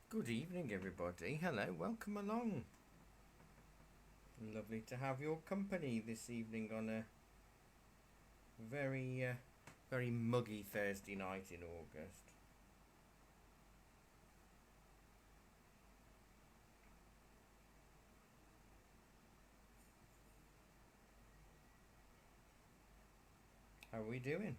Good evening, everybody. Hello, welcome along. Lovely to have your company this evening on a very muggy Thursday night in August. How are we doing?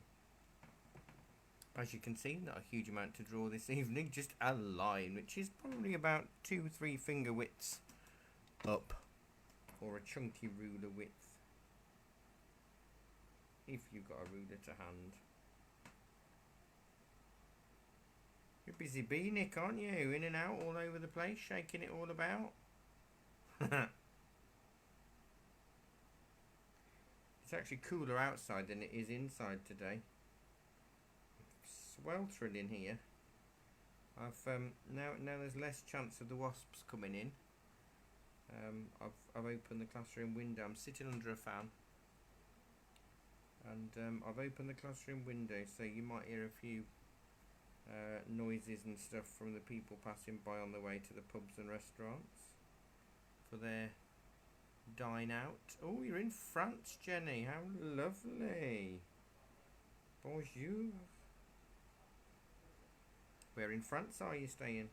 As you can see, not a huge amount to draw this evening, just a line, which is probably about 2 or 3 finger widths up, or a chunky ruler width, if you've got a ruler to hand. You're a busy bee, Nick, aren't you? In and out all over the place, shaking it all about. It's actually cooler outside than it is inside today. Sweltering in here. I've now there's less chance of the wasps coming in. I've opened the classroom window. I'm sitting under a fan, and I've opened the classroom window, so you might hear a few noises and stuff from the people passing by on the way to the pubs and restaurants for their dine out. Oh, you're in France, Jenny. How lovely. Bonjour. Where in France are you staying?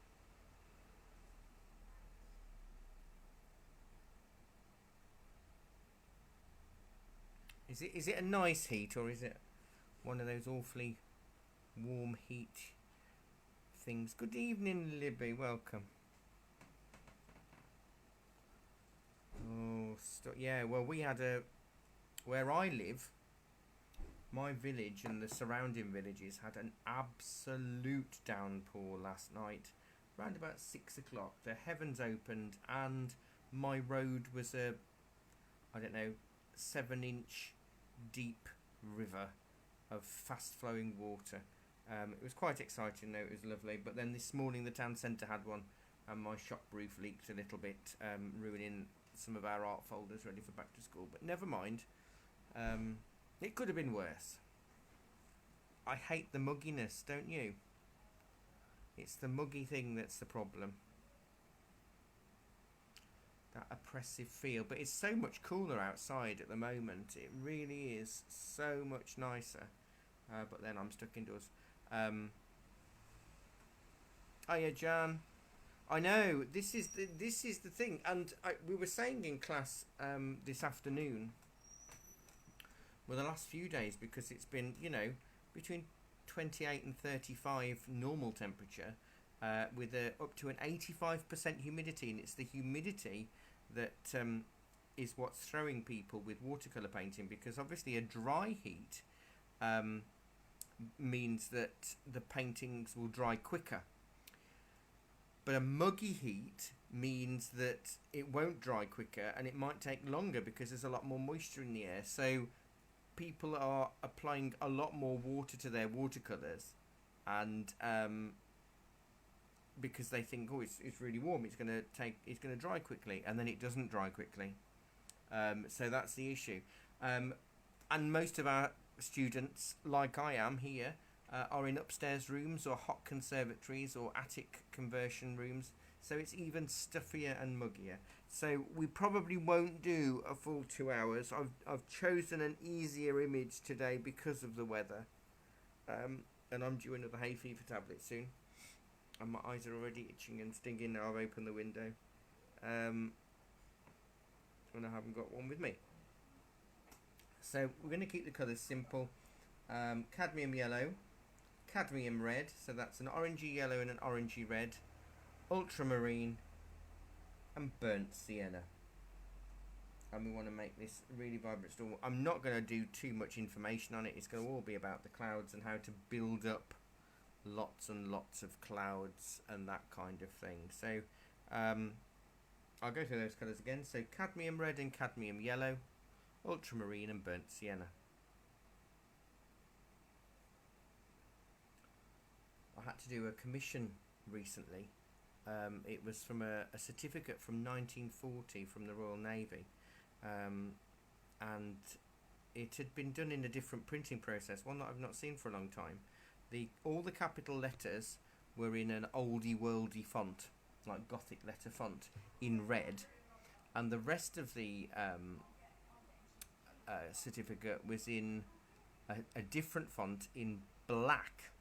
Is it a nice heat, or is it one of those awfully warm heat things? Good evening, Libby. Welcome. Oh, yeah. Well, we had where I live. My village and the surrounding villages had an absolute downpour last night. Around about 6 o'clock, the heavens opened and my road was I don't know, 7-inch deep river of fast flowing water. It was quite exciting though, it was lovely. But then this morning the town centre had one and my shop roof leaked a little bit, ruining some of our art folders ready for back to school. But never mind. It could have been worse. I hate the mugginess, don't you? It's the muggy thing that's the problem. That oppressive feel. But it's so much cooler outside at the moment. It really is so much nicer. But then I'm stuck indoors. Oh yeah, Jan. I know this is the thing, and we were saying in class this afternoon. Well, the last few days, because it's been, between 28 and 35 normal temperature, with up to an 85% humidity, and it's the humidity that is what's throwing people with watercolour painting, because obviously a dry heat means that the paintings will dry quicker. But a muggy heat means that it won't dry quicker and it might take longer because there's a lot more moisture in the air. So people are applying a lot more water to their watercolours, and because they think, oh, it's really warm, it's going to dry quickly, and then it doesn't dry quickly. So that's the issue. And most of our students, like I am here, are in upstairs rooms or hot conservatories or attic conversion rooms, so it's even stuffier and muggier. So we probably won't do a full 2 hours. I've chosen an easier image today because of the weather, and I'm due another hay fever tablet soon, and my eyes are already itching and stinging now I've opened the window, and I haven't got one with me. So we're going to keep the colours simple. Cadmium yellow, cadmium red, so that's an orangey yellow and an orangey red, ultramarine, and burnt sienna. And we want to make this really vibrant storm. I'm not going to do too much information on it. It's going to all be about the clouds and how to build up lots and lots of clouds and that kind of thing. So I'll go through those colours again. So cadmium red and cadmium yellow, ultramarine and burnt sienna. I had to do a commission recently. It was from a certificate from 1940 from the Royal Navy, and it had been done in a different printing process, one that I've not seen for a long time. All the capital letters were in an oldie worldy font, like Gothic letter font, in red, and the rest of the certificate was in a different font in black.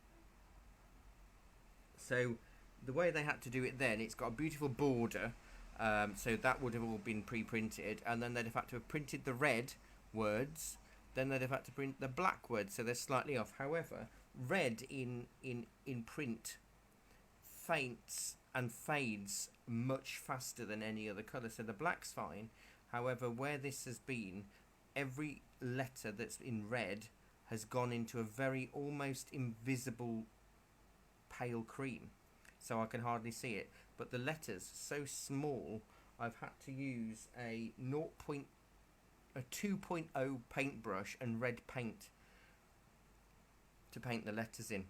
So the way they had to do it then, it's got a beautiful border, so that would have all been pre-printed, and then they'd have had to have printed the red words, then they'd have had to print the black words, so they're slightly off. However, red in print faints and fades much faster than any other colour, so the black's fine. However, where this has been, every letter that's in red has gone into a very almost invisible pale cream, so I can hardly see it, but the letters so small I've had to use a 2.0 paintbrush and red paint to paint the letters in.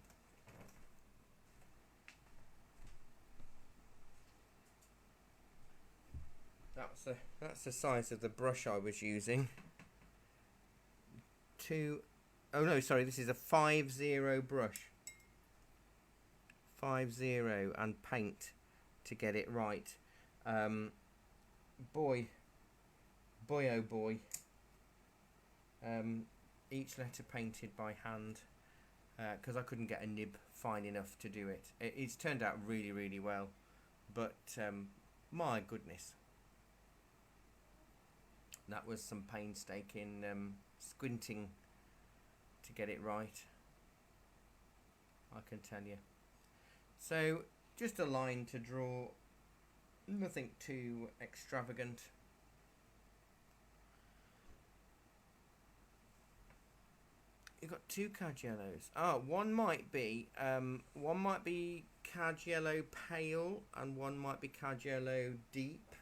That's the size of the brush I was using. Oh no, sorry, this is a 5-0 brush. 5-0 and paint to get it right. Boy oh boy. Each letter painted by hand, because I couldn't get a nib fine enough to do it. It's turned out really, really well, but my goodness, that was some painstaking squinting to get it right, I can tell you. So just a line to draw, nothing too extravagant. You've got two cad yellows. One might be cad yellow pale and one might be cad yellow deep.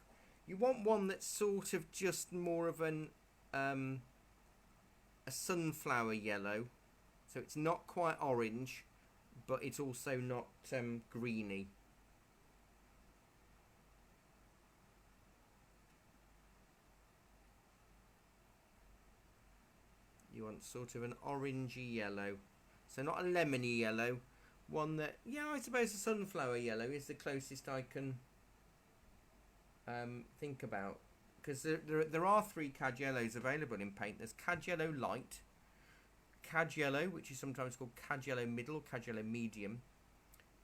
You want one that's sort of just more of a sunflower yellow, so it's not quite orange, but it's also not greeny. You want sort of an orangey yellow, so not a lemony yellow, one that, yeah, I suppose a sunflower yellow is the closest I can think about, because there are three cad yellows available in paint. There's cad yellow light, cad yellow, which is sometimes called cad yellow middle, cad yellow medium,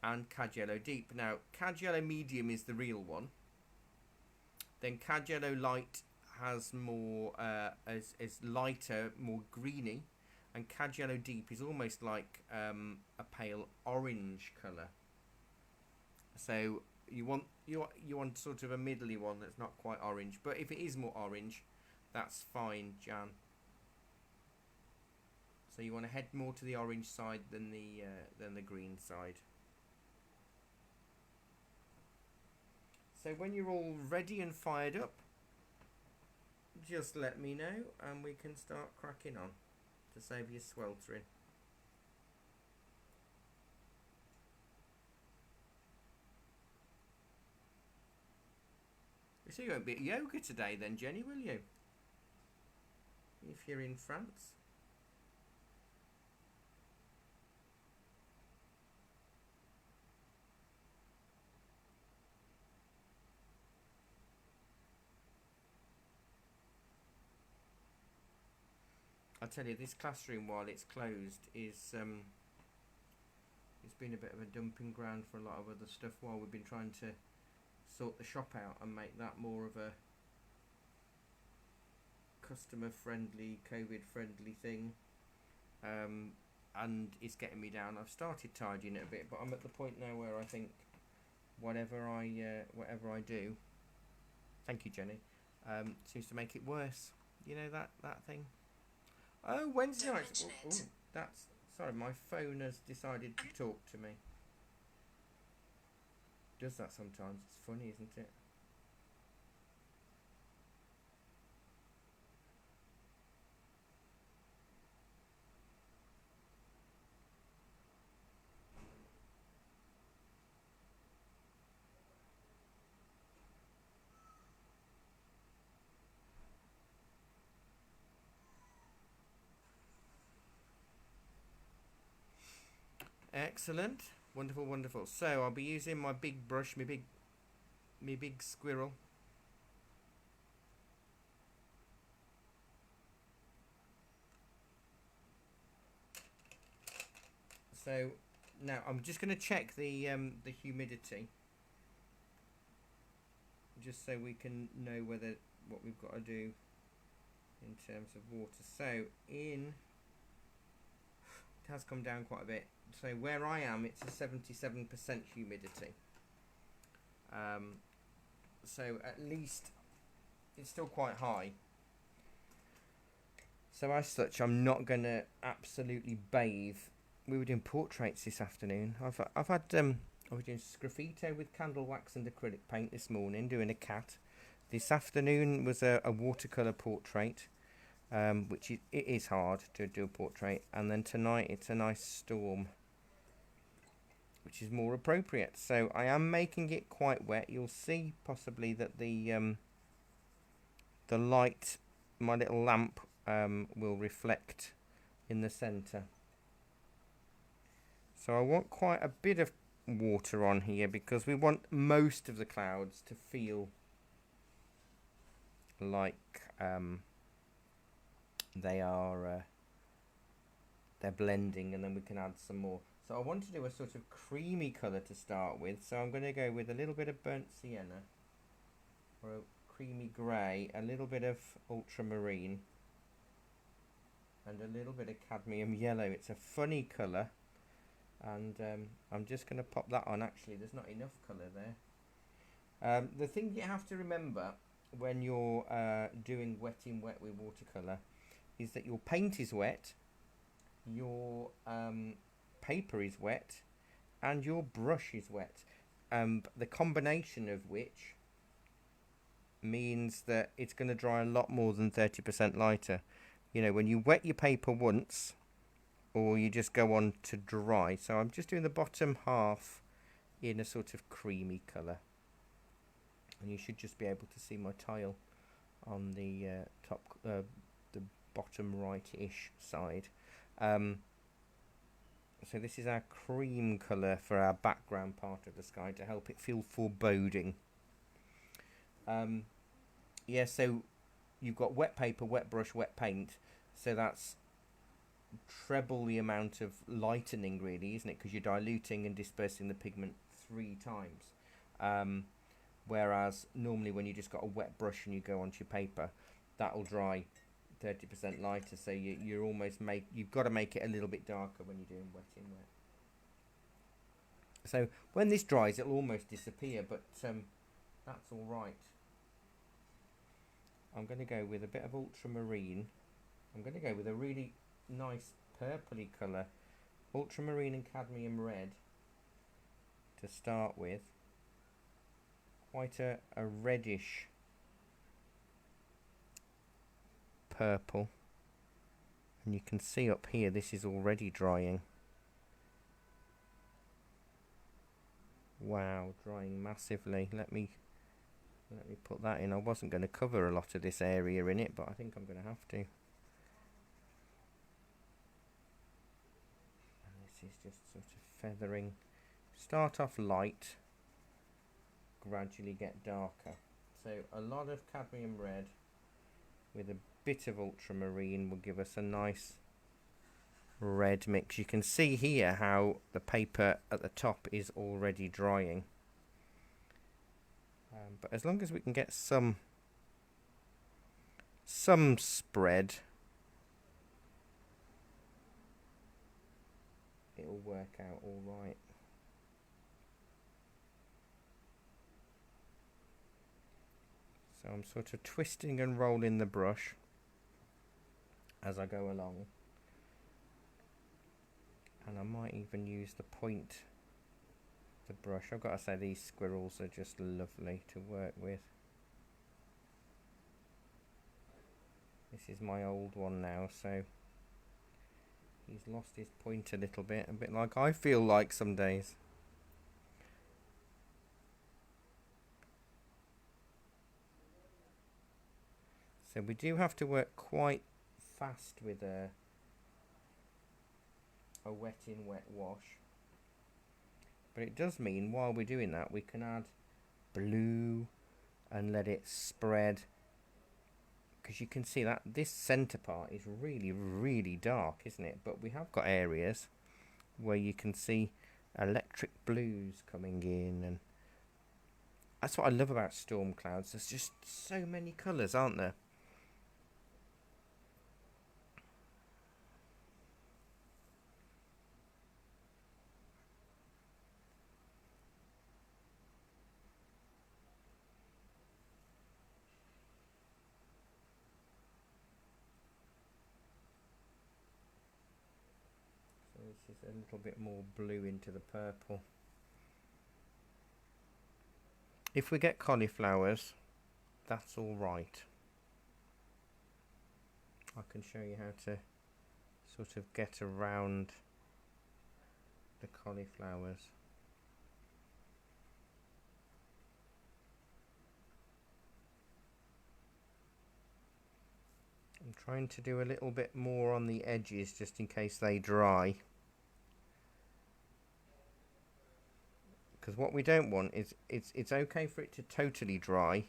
and cad yellow deep. Now, cad yellow medium is the real one. Then cad yellow light has more is lighter, more greeny, and cad yellow deep is almost like a pale orange colour. So you want sort of a middly one that's not quite orange, but if it is more orange, that's fine, Jan. So you want to head more to the orange side than the green side. So when you're all ready and fired up, just let me know and we can start cracking on to save you sweltering. So you won't be at yoga today then, Jenny, will you? If you're in France. I tell you, this classroom, while it's closed, is it's been a bit of a dumping ground for a lot of other stuff while we've been trying to sort the shop out and make that more of a customer friendly, COVID friendly thing, and it's getting me down. I've started tidying it a bit, but I'm at the point now where I think whatever I do, thank you, Jenny, seems to make it worse. You know that thing. Oh, Wednesday night. That's sorry. My phone has decided to talk to me. Does that sometimes? It's funny, isn't it? Excellent. Wonderful, wonderful. So I'll be using my big brush, my big squirrel. So now I'm just going to check the humidity, just so we can know whether what we've got to do in terms of water. So it has come down quite a bit. So where I am, it's a 77% humidity. So at least it's still quite high. So as such, I'm not going to absolutely bathe. We were doing portraits this afternoon. I was doing sgraffito with candle wax and acrylic paint this morning, doing a cat. This afternoon was a watercolour portrait, which it is hard to do a portrait. And then tonight it's a nice storm, which is more appropriate. So I am making it quite wet. You'll see possibly that the light, my little lamp, will reflect in the centre. So I want quite a bit of water on here because we want most of the clouds to feel like they're blending, and then we can add some more. So I want to do a sort of creamy colour to start with, so I'm going to go with a little bit of burnt sienna, or a creamy grey, a little bit of ultramarine, and a little bit of cadmium yellow. It's a funny colour, and I'm just going to pop that on. Actually, there's not enough colour there. The thing you have to remember when you're doing wet in wet with watercolour is that your paint is wet, your paper is wet, and your brush is wet. The combination of which means that it's going to dry a lot more than 30% lighter. You know, when you wet your paper once, or you just go on to dry. So I'm just doing the bottom half in a sort of creamy colour. And you should just be able to see my tile on the the bottom right-ish side. So this is our cream colour for our background part of the sky to help it feel foreboding. Yeah, so you've got wet paper, wet brush, wet paint. So that's treble the amount of lightening, really, isn't it? Because you're diluting and dispersing the pigment 3 times. Whereas normally when you just got a wet brush and you go onto your paper, that'll dry 30% lighter. So you're almost you've got to make it a little bit darker when you're doing wet in wet. So when this dries, it'll almost disappear, but that's all right. I'm going to go with a bit of ultramarine. I'm going to go with a really nice purpley colour, ultramarine and cadmium red to start with. Quite a reddish purple, and you can see up here this is already drying. Wow, drying massively. Let me put that in. I wasn't going to cover a lot of this area in it, but I think I'm going to have to. And this is just sort of feathering. Start off light, gradually get darker. So a lot of cadmium red with a bit of ultramarine will give us a nice red mix. You can see here how the paper at the top is already drying. But as long as we can get some spread, it'll work out all right. So I'm sort of twisting and rolling the brush as I go along. And I might even use the point of the brush. I've got to say these squirrels are just lovely to work with. This is my old one now, so he's lost his point a bit like I feel like some days. So we do have to work quite fast with a wet in wet wash. But it does mean while we're doing that, we can add blue and let it spread. Because you can see that this centre part is really, really dark, isn't it? But we have got areas where you can see electric blues coming in, and that's what I love about storm clouds. There's just so many colours, aren't there? So this is a little bit more blue into the purple. If we get cauliflowers, that's all right. I can show you how to sort of get around the cauliflowers. I'm trying to do a little bit more on the edges just in case they dry. Because what we don't want is, it's okay for it to totally dry,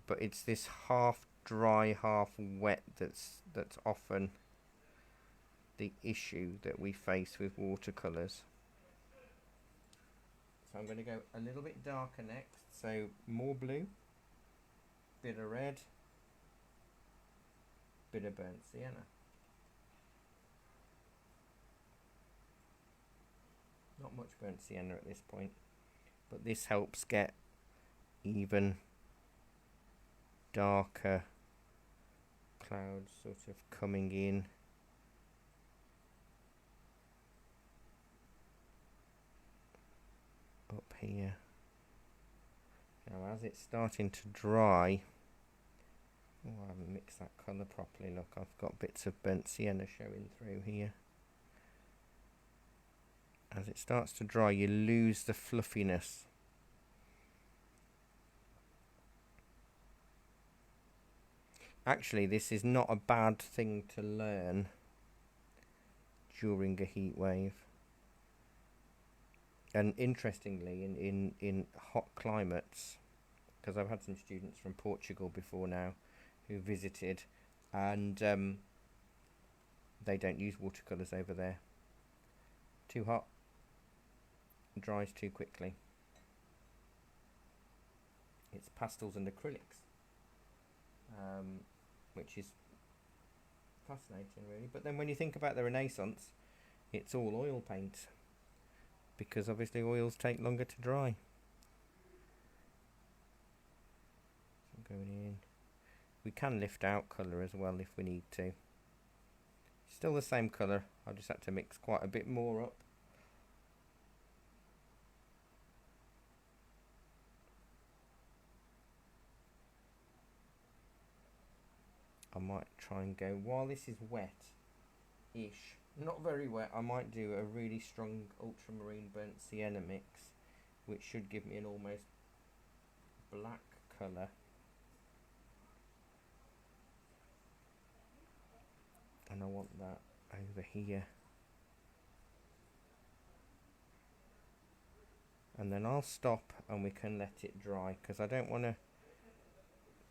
but it's this half dry, half wet that's often the issue that we face with watercolours. So I'm going to go a little bit darker next, so more blue, bit of red, bit of burnt sienna. Not much burnt sienna at this point, but this helps get even darker clouds sort of coming in. Up here. Now as it's starting to dry, oh, I haven't mixed that colour properly. Look, I've got bits of burnt sienna showing through here. As it starts to dry, you lose the fluffiness. Actually, this is not a bad thing to learn during a heat wave. And interestingly, in hot climates, because I've had some students from Portugal before now who visited, and they don't use watercolours over there. Too hot. Dries too quickly. It's pastels and acrylics, which is fascinating really. But then when you think about the Renaissance, it's all oil paint, because obviously oils take longer to dry. So going in, we can lift out colour as well if we need to. Still the same colour, I just had to mix quite a bit more up. I might try and go, while this is wet-ish, not very wet, I might do a really strong ultramarine burnt sienna mix, which should give me an almost black colour. And I want that over here. And then I'll stop and we can let it dry, because I don't want to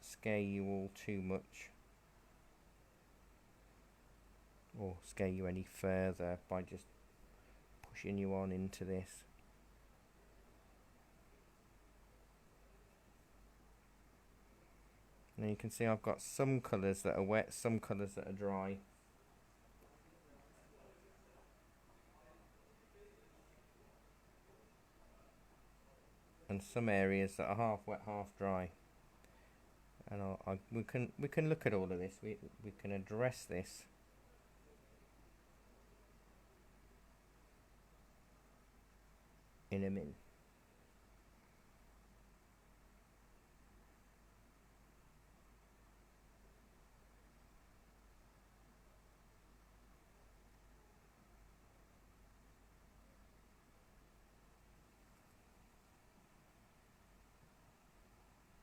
scare you all too much, or scare you any further by just pushing you on into this. Now you can see I've got some colours that are wet, some colours that are dry. And some areas that are half wet, half dry. And we can look at all of this. We can address this in a minute.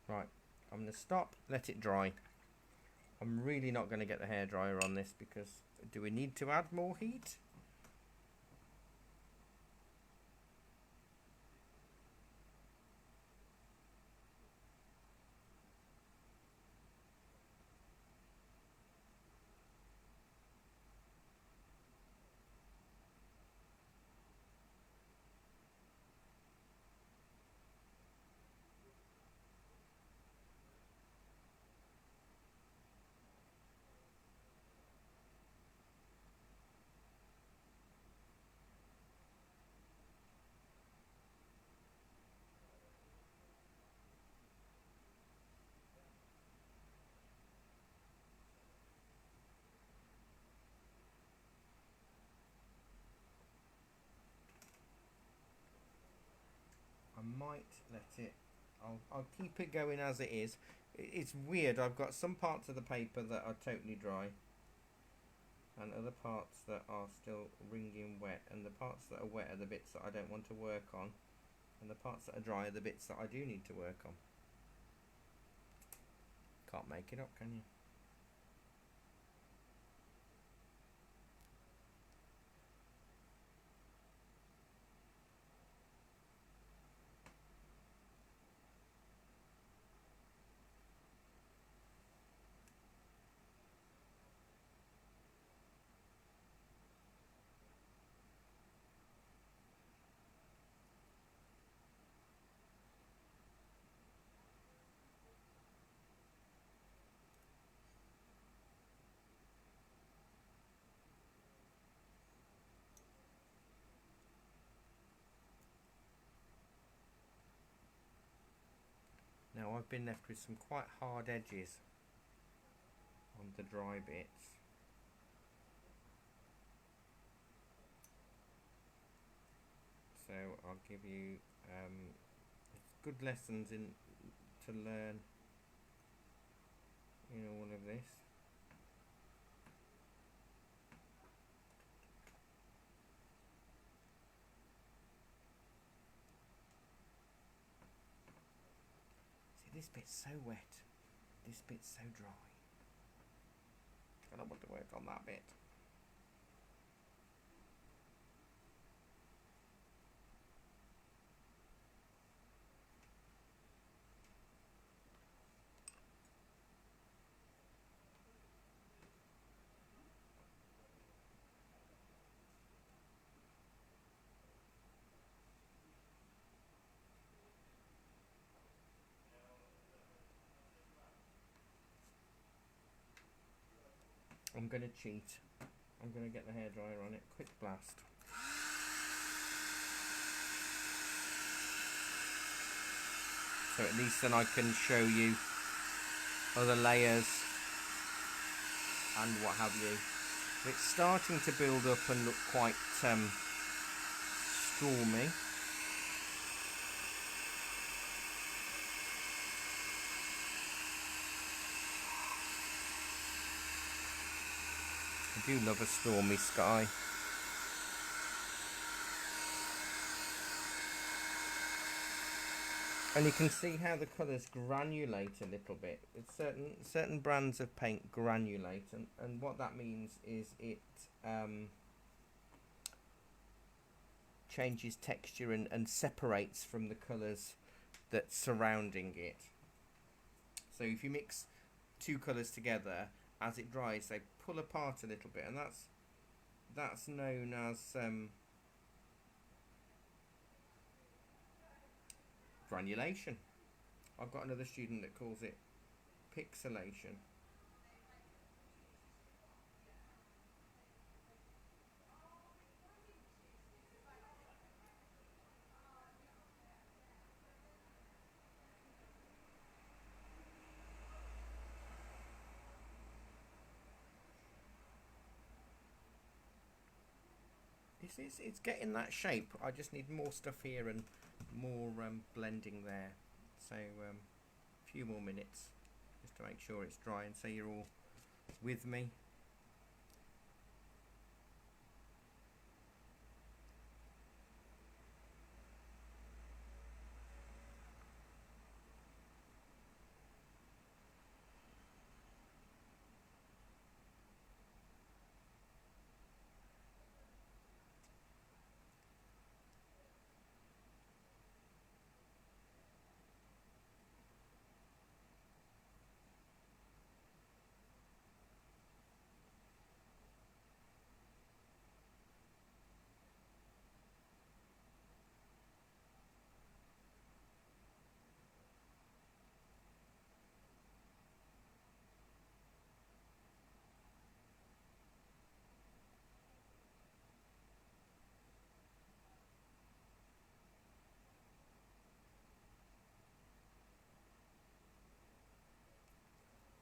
Right, I'm going to stop, let it dry. I'm really not going to get the hairdryer on this, because do we need to add more heat? might let it. I'll keep it going as it is. It's weird. I've got some parts of the paper that are totally dry, and other parts that are still wringing wet. And the parts that are wet are the bits that I don't want to work on, and the parts that are dry are the bits that I do need to work on. Can't make it up, can you? Now I've been left with some quite hard edges on the dry bits. So I'll give you good lessons in to learn in all of this. See, this bit's so wet, this bit's so dry. I don't want to work on that bit. I'm going to cheat. I'm going to get the hairdryer on it. Quick blast. So at least then I can show you other layers and what have you. It's starting to build up and look quite stormy. I do love a stormy sky. And you can see how the colours granulate a little bit. It's certain brands of paint granulate, and what that means is it changes texture and separates from the colours that's surrounding it. So if you mix two colours together, as it dries, they pull apart a little bit, and that's known as granulation. I've got another student that calls it pixelation. It's getting that shape. I just need more stuff here and more blending there. So a few more minutes just to make sure it's dry, and so you're all with me.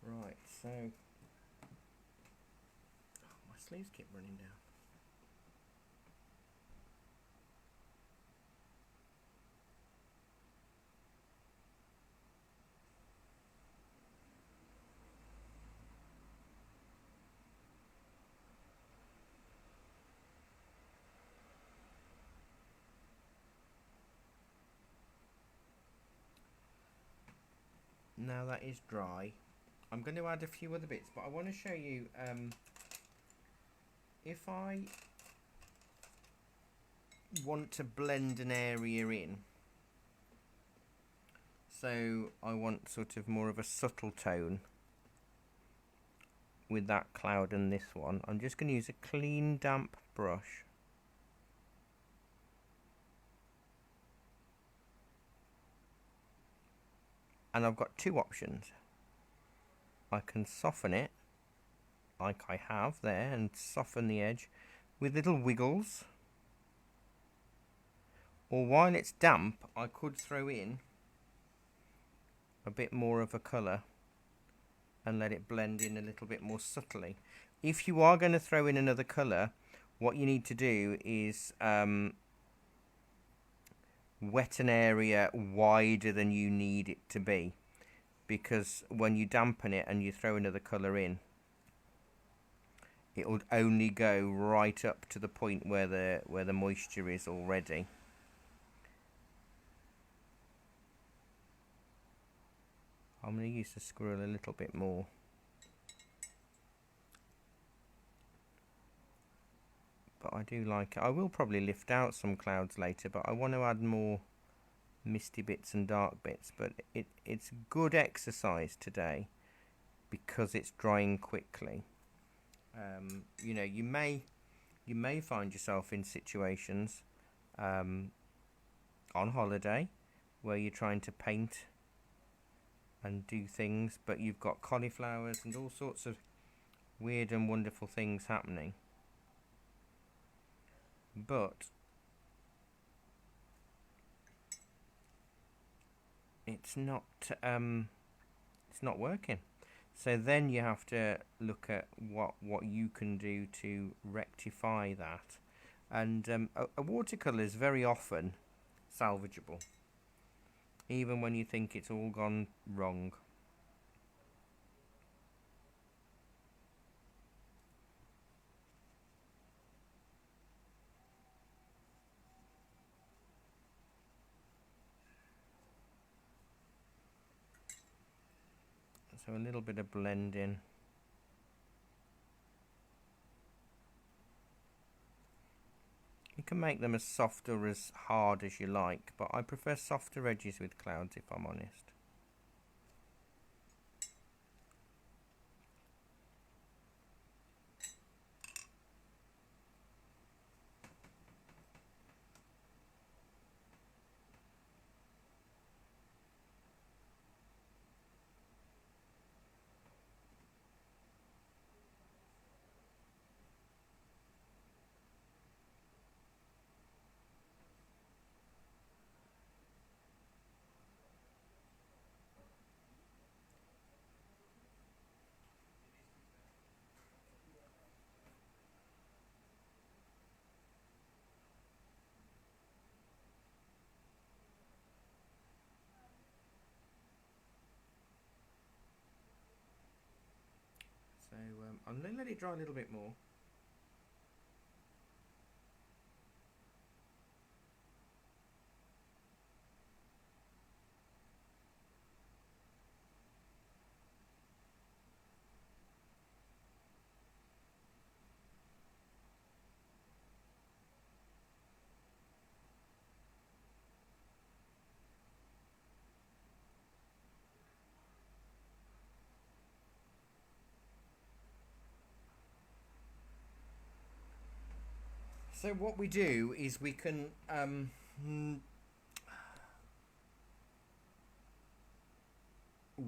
Right, so my sleeves keep running down. now that is dry, I'm going to add a few other bits, but I want to show you if I want to blend an area in. So I want sort of more of a subtle tone with that cloud and this one. I'm just going to use a clean damp brush. And I've got two options. I can soften it like I have there and soften the edge with little wiggles. Or while it's damp, I could throw in a bit more of a colour and let it blend in a little bit more subtly. If you are going to throw in another colour, what you need to do is wet an area wider than you need it to be, because when you dampen it and you throw another colour in, it will only go right up to the point where the moisture is already. I'm going to use the squirrel a little bit more. But I do like it. I will probably lift out some clouds later, but I want to add more misty bits and dark bits. But it's good exercise today because it's drying quickly. You know, you may find yourself in situations on holiday where you're trying to paint and do things, but you've got cauliflowers and all sorts of weird and wonderful things happening. But it's not working. So then you have to look at what you can do to rectify that. And a watercolour is very often salvageable, even when you think it's all gone wrong. So a little bit of blending. You can make them as soft or as hard as you like, but I prefer softer edges with clouds, if I'm honest. So I'm going to let it dry a little bit more. So what we do is we can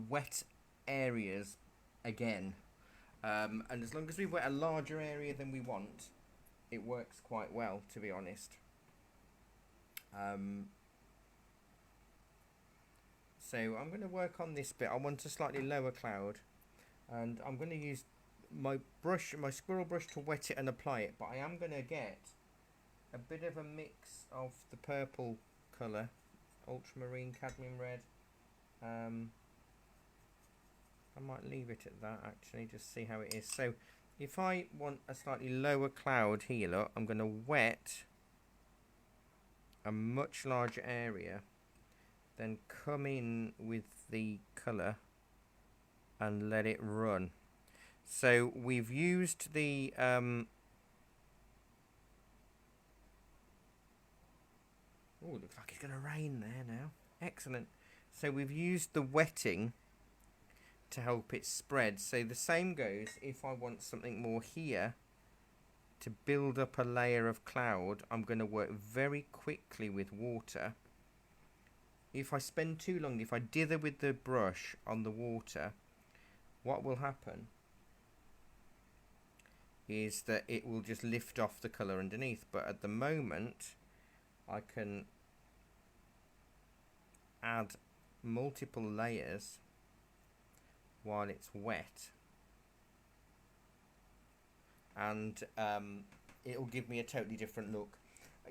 wet areas again, and as long as we wet a larger area than we want, it works quite well, to be honest. So I'm going to work on this bit. I want a slightly lower cloud, and I'm going to use my brush, my squirrel brush, to wet it and apply it, but I am going to get a bit of a mix of the purple colour, ultramarine, cadmium red. I might leave it at that actually, just see how it is. So if I want a slightly lower cloud here, look, I'm going to wet a much larger area, then come in with the colour and let it run. So we've used the oh, looks like it's going to rain there now. Excellent. So we've used the wetting to help it spread. So the same goes if I want something more here to build up a layer of cloud. I'm going to work very quickly with water. If I spend too long, if I dither with the brush on the water, what will happen is that it will just lift off the colour underneath. But at the moment, I can add multiple layers while it's wet, and it'll give me a totally different look.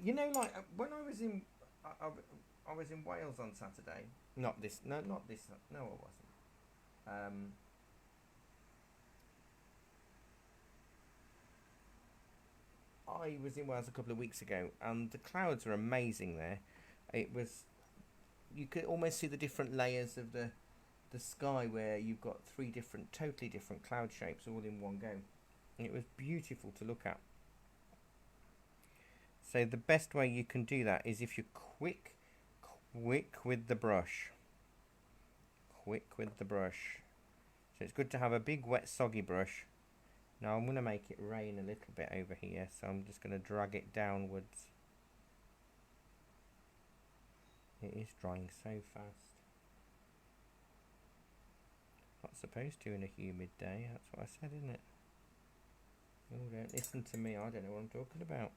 You know, like when I was in I was in Wales on Saturday. Not this. No, not this. No, I wasn't. I was in Wales a couple of weeks ago, and the clouds are amazing there. It was, you could almost see the different layers of the sky, where you've got three different, totally different cloud shapes all in one go. And it was beautiful to look at. So the best way you can do that is if you're quick with the brush. Quick with the brush. So it's good to have a big wet soggy brush. Now I'm going to make it rain a little bit over here, so I'm just going to drag it downwards. It is drying so fast. Not supposed to in a humid day, that's what I said, isn't it? Oh, don't listen to me, I don't know what I'm talking about.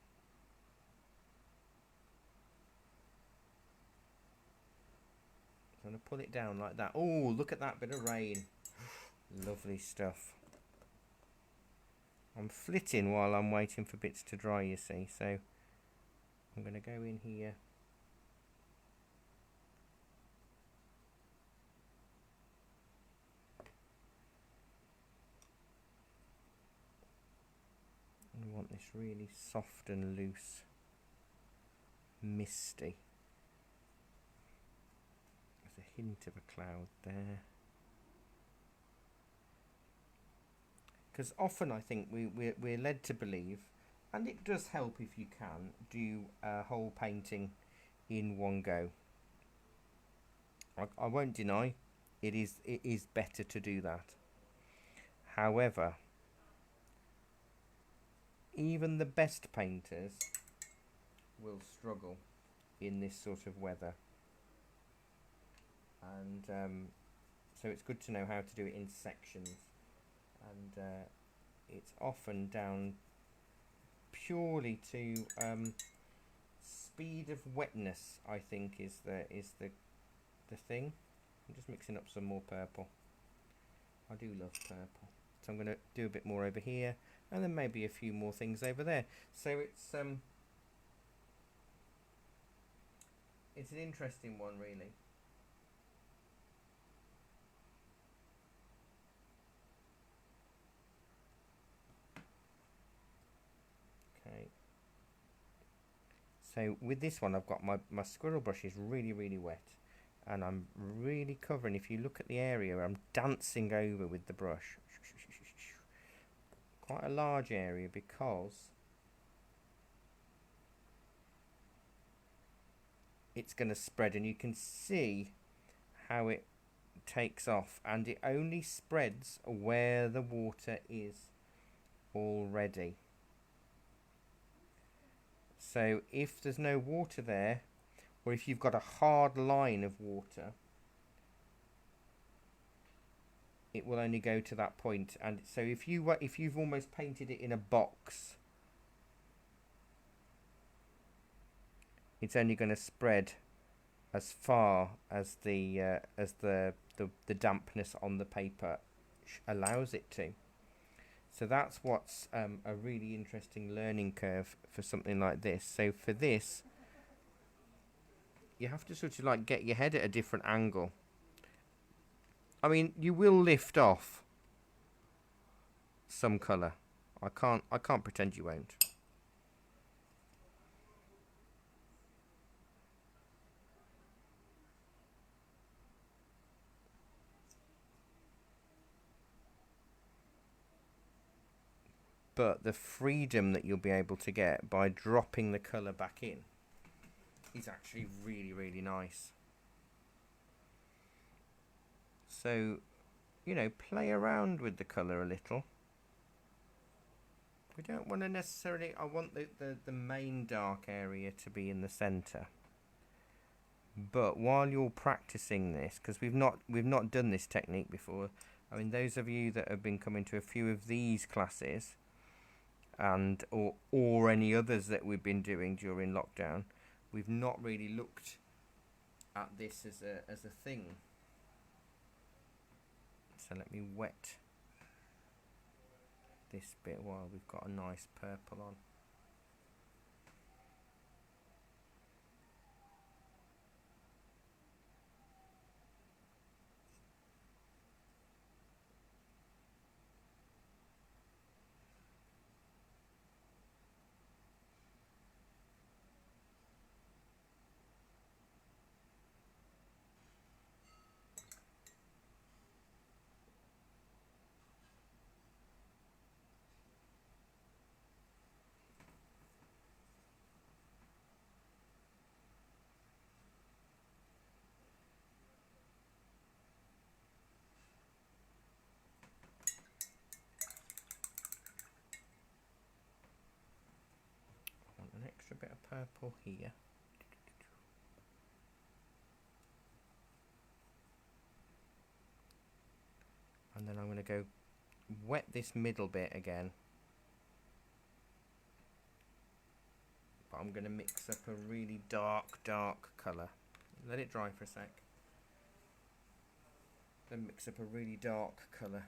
I'm going to pull it down like that. Oh, look at that bit of rain. Lovely stuff. I'm flitting while I'm waiting for bits to dry, you see, so I'm going to go in here. I want this really soft and loose, misty. There's a hint of a cloud there. Because often I think we're led to believe, and it does help if you can, do a whole painting in one go. I won't deny, it is better to do that. However, even the best painters will struggle in this sort of weather. And so it's good to know how to do it in sections. And it's often down purely to speed of wetness, I think, is the thing. I'm just mixing up some more purple. I do love purple, so I'm going to do a bit more over here, and then maybe a few more things over there. So it's an interesting one, really. Okay. So with this one, I've got my squirrel brush is really wet, and I'm really covering. If you look at the area, I'm dancing over with the brush. Quite a large area, because it's going to spread, and you can see how it takes off, and it only spreads where the water is already. So if there's no water there, or if you've got a hard line of water, it will only go to that point. And so if you've almost painted it in a box, it's only going to spread as far as the dampness on the paper allows it to. So that's what's a really interesting learning curve for something like this. So for this, you have to sort of like get your head at a different angle. I mean, you will lift off some colour. I can't pretend you won't. but the freedom that you'll be able to get by dropping the colour back in is actually really, really nice. So, you know, play around with the colour a little. We don't want to necessarily, I want the main dark area to be in the centre. But while you're practicing this, because we've not done this technique before, I mean, those of you that have been coming to a few of these classes, and or any others that we've been doing during lockdown, we've not really looked at this as a thing. So let me wet this bit while we've got a nice purple on. An extra bit of purple here. And then I'm going to go wet this middle bit again. But I'm going to mix up a really dark colour. Let it dry for a sec. Then mix up a really dark colour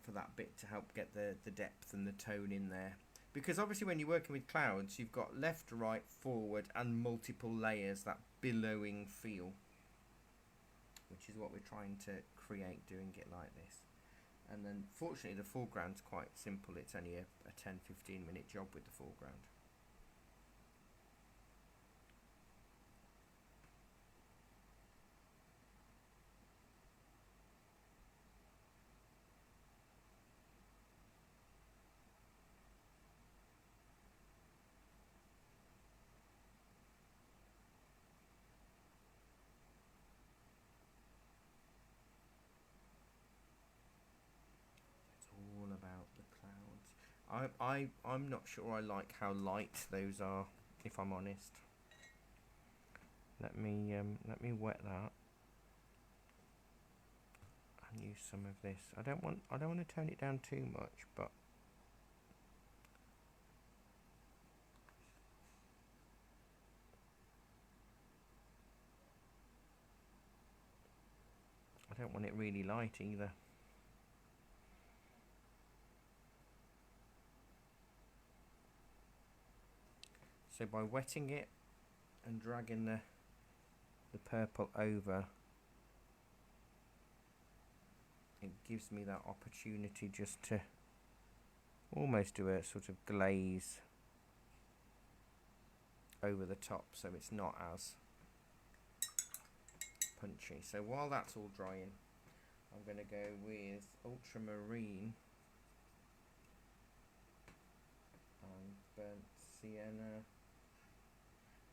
for that bit to help get the depth and the tone in there. Because obviously when you're working with clouds, you've got left, right, forward and multiple layers, that billowing feel. Which is what we're trying to create doing it like this. And then fortunately the foreground's quite simple. It's only a 10-15 minute job with the foreground. I'm not sure I like how light those are, if I'm honest. Let me wet that and use some of this. I don't want to tone it down too much, but I don't want it really light either. So by wetting it and dragging the purple over, it gives me that opportunity just to almost do a sort of glaze over the top, so it's not as punchy. So while that's all drying, I'm going to go with ultramarine and burnt sienna.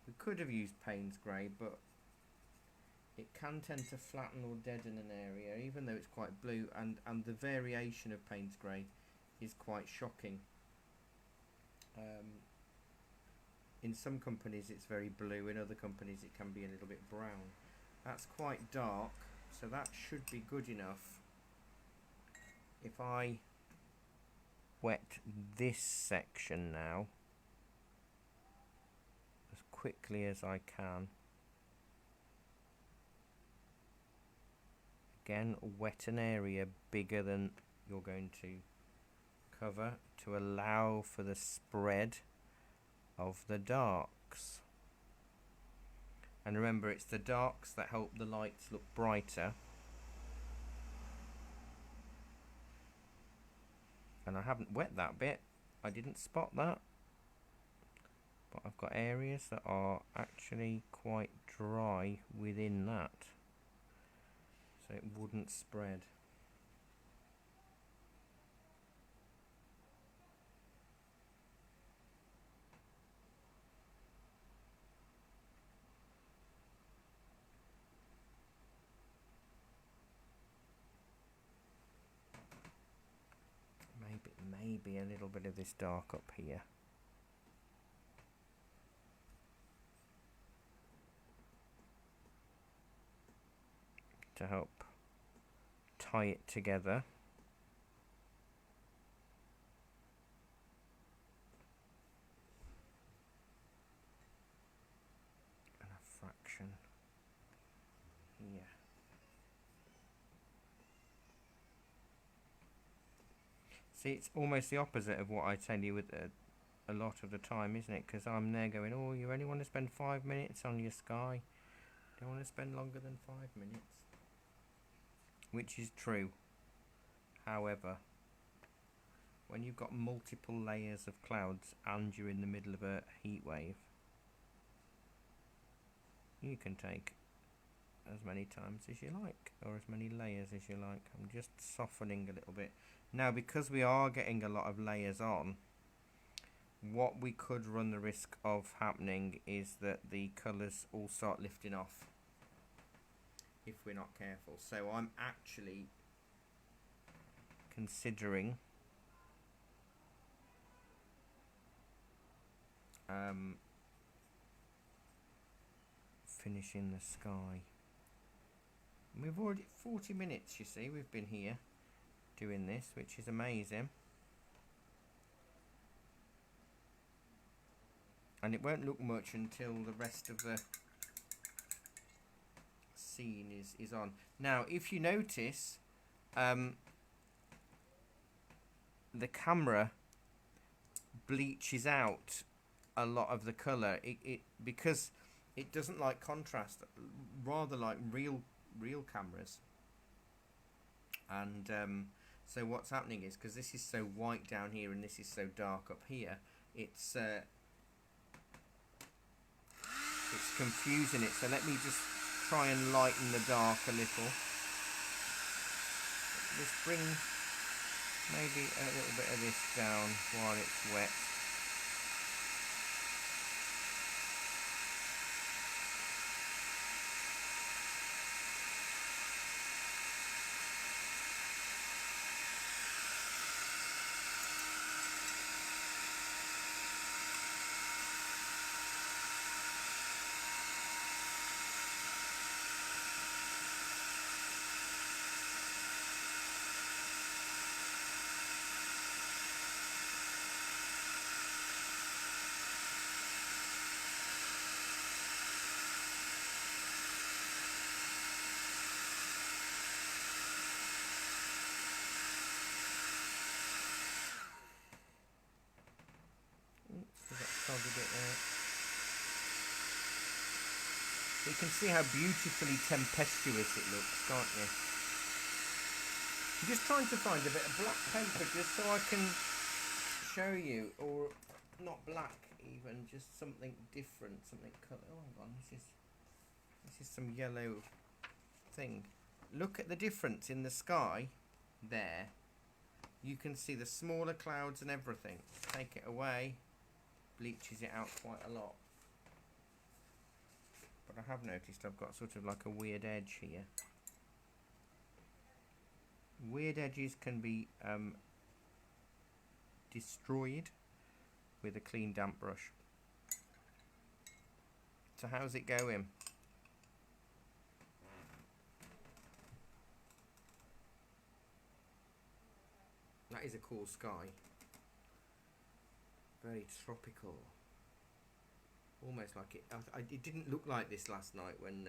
We could have used Payne's grey, but it can tend to flatten or deaden an area, even though it's quite blue, and the variation of Payne's grey is quite shocking. In some companies it's very blue, in other companies it can be a little bit brown. That's quite dark, so that should be good enough. If I wet this section now as quickly as I can, again wet an area bigger than you're going to cover to allow for the spread of the darks. And remember, it's the darks that help the lights look brighter. And I haven't wet that bit, I didn't spot that, but I've got areas that are actually quite dry within that, so it wouldn't spread. maybe a little bit of this dark up here. To help tie it together. And a fraction here. See, it's almost the opposite of what I tell you with a lot of the time, isn't it? Because I'm there going, oh, you only want to spend 5 minutes on your sky. Don't want to spend longer than 5 minutes. Which is true. However, when you've got multiple layers of clouds and you're in the middle of a heat wave, you can take as many times as you like, or as many layers as you like. I'm just softening a little bit. Now, because we are getting a lot of layers on, what we could run the risk of happening is that the colours all start lifting off if we're not careful. So I'm actually considering finishing the sky. We've already 40 minutes, you see, we've been here doing this, which is amazing. And it won't look much until the rest of the scene is on. Now, if you notice, the camera bleaches out a lot of the colour. It because it doesn't like contrast, rather like real cameras. And so what's happening is, because this is so white down here and this is so dark up here, it's confusing it. So let me just try and lighten the dark a little. Just bring maybe a little bit of this down while it's wet. Soggy bit there. You can see how beautifully tempestuous it looks, can't you? I'm just trying to find a bit of black paper just so I can show you, or not black even, just something different, something colour. Oh, hang on, this is some yellow thing. Look at the difference in the sky there. You can see the smaller clouds and everything. Take it away. Bleaches it out quite a lot, but I have noticed I've got sort of like a weird edge here. Weird edges can be destroyed with a clean damp brush. So how's it going? That is a cool sky. Very tropical. Almost like it. It didn't look like this last night when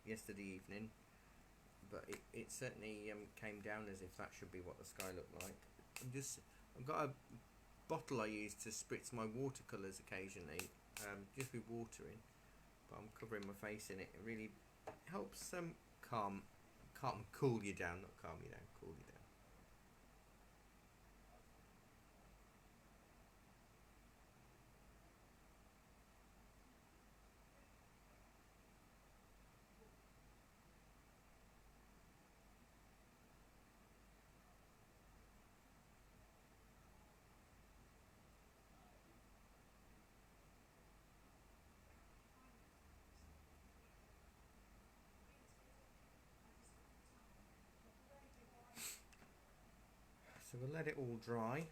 yesterday evening, but it certainly came down as if that should be what the sky looked like. I've got a bottle I use to spritz my watercolours occasionally, just with water in, but I'm covering my face in it. It really helps cool you down, not calm you down, cool you down. So we'll let it all dry.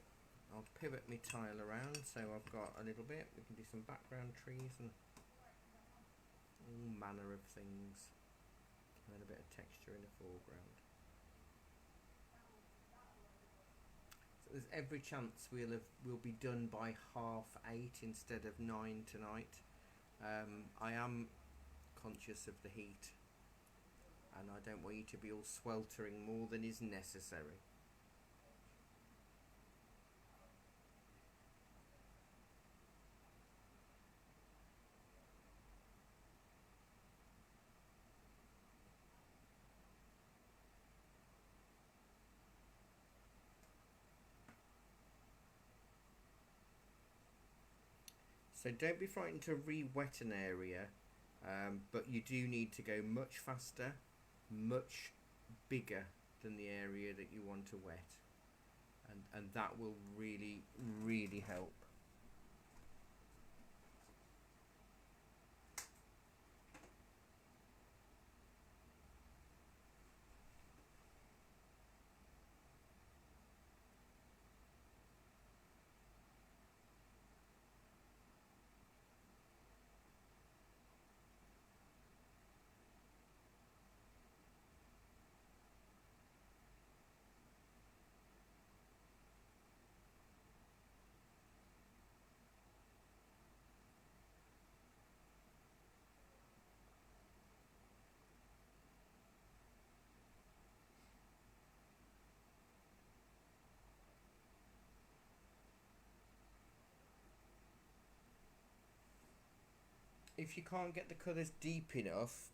I'll pivot my tile around so I've got a little bit. We can do some background trees and all manner of things, and then a bit of texture in the foreground. So there's every chance we'll be done by 8:30 instead of 9 tonight. I am conscious of the heat, and I don't want you to be all sweltering more than is necessary. So don't be frightened to re-wet an area, but you do need to go much faster, much bigger than the area that you want to wet, and that will really, really help. If you can't get the colours deep enough,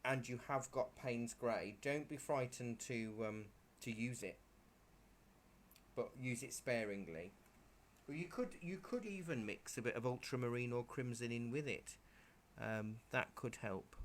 and you have got Payne's Grey, don't be frightened to use it, but use it sparingly. Or you could even mix a bit of ultramarine or crimson in with it. That could help.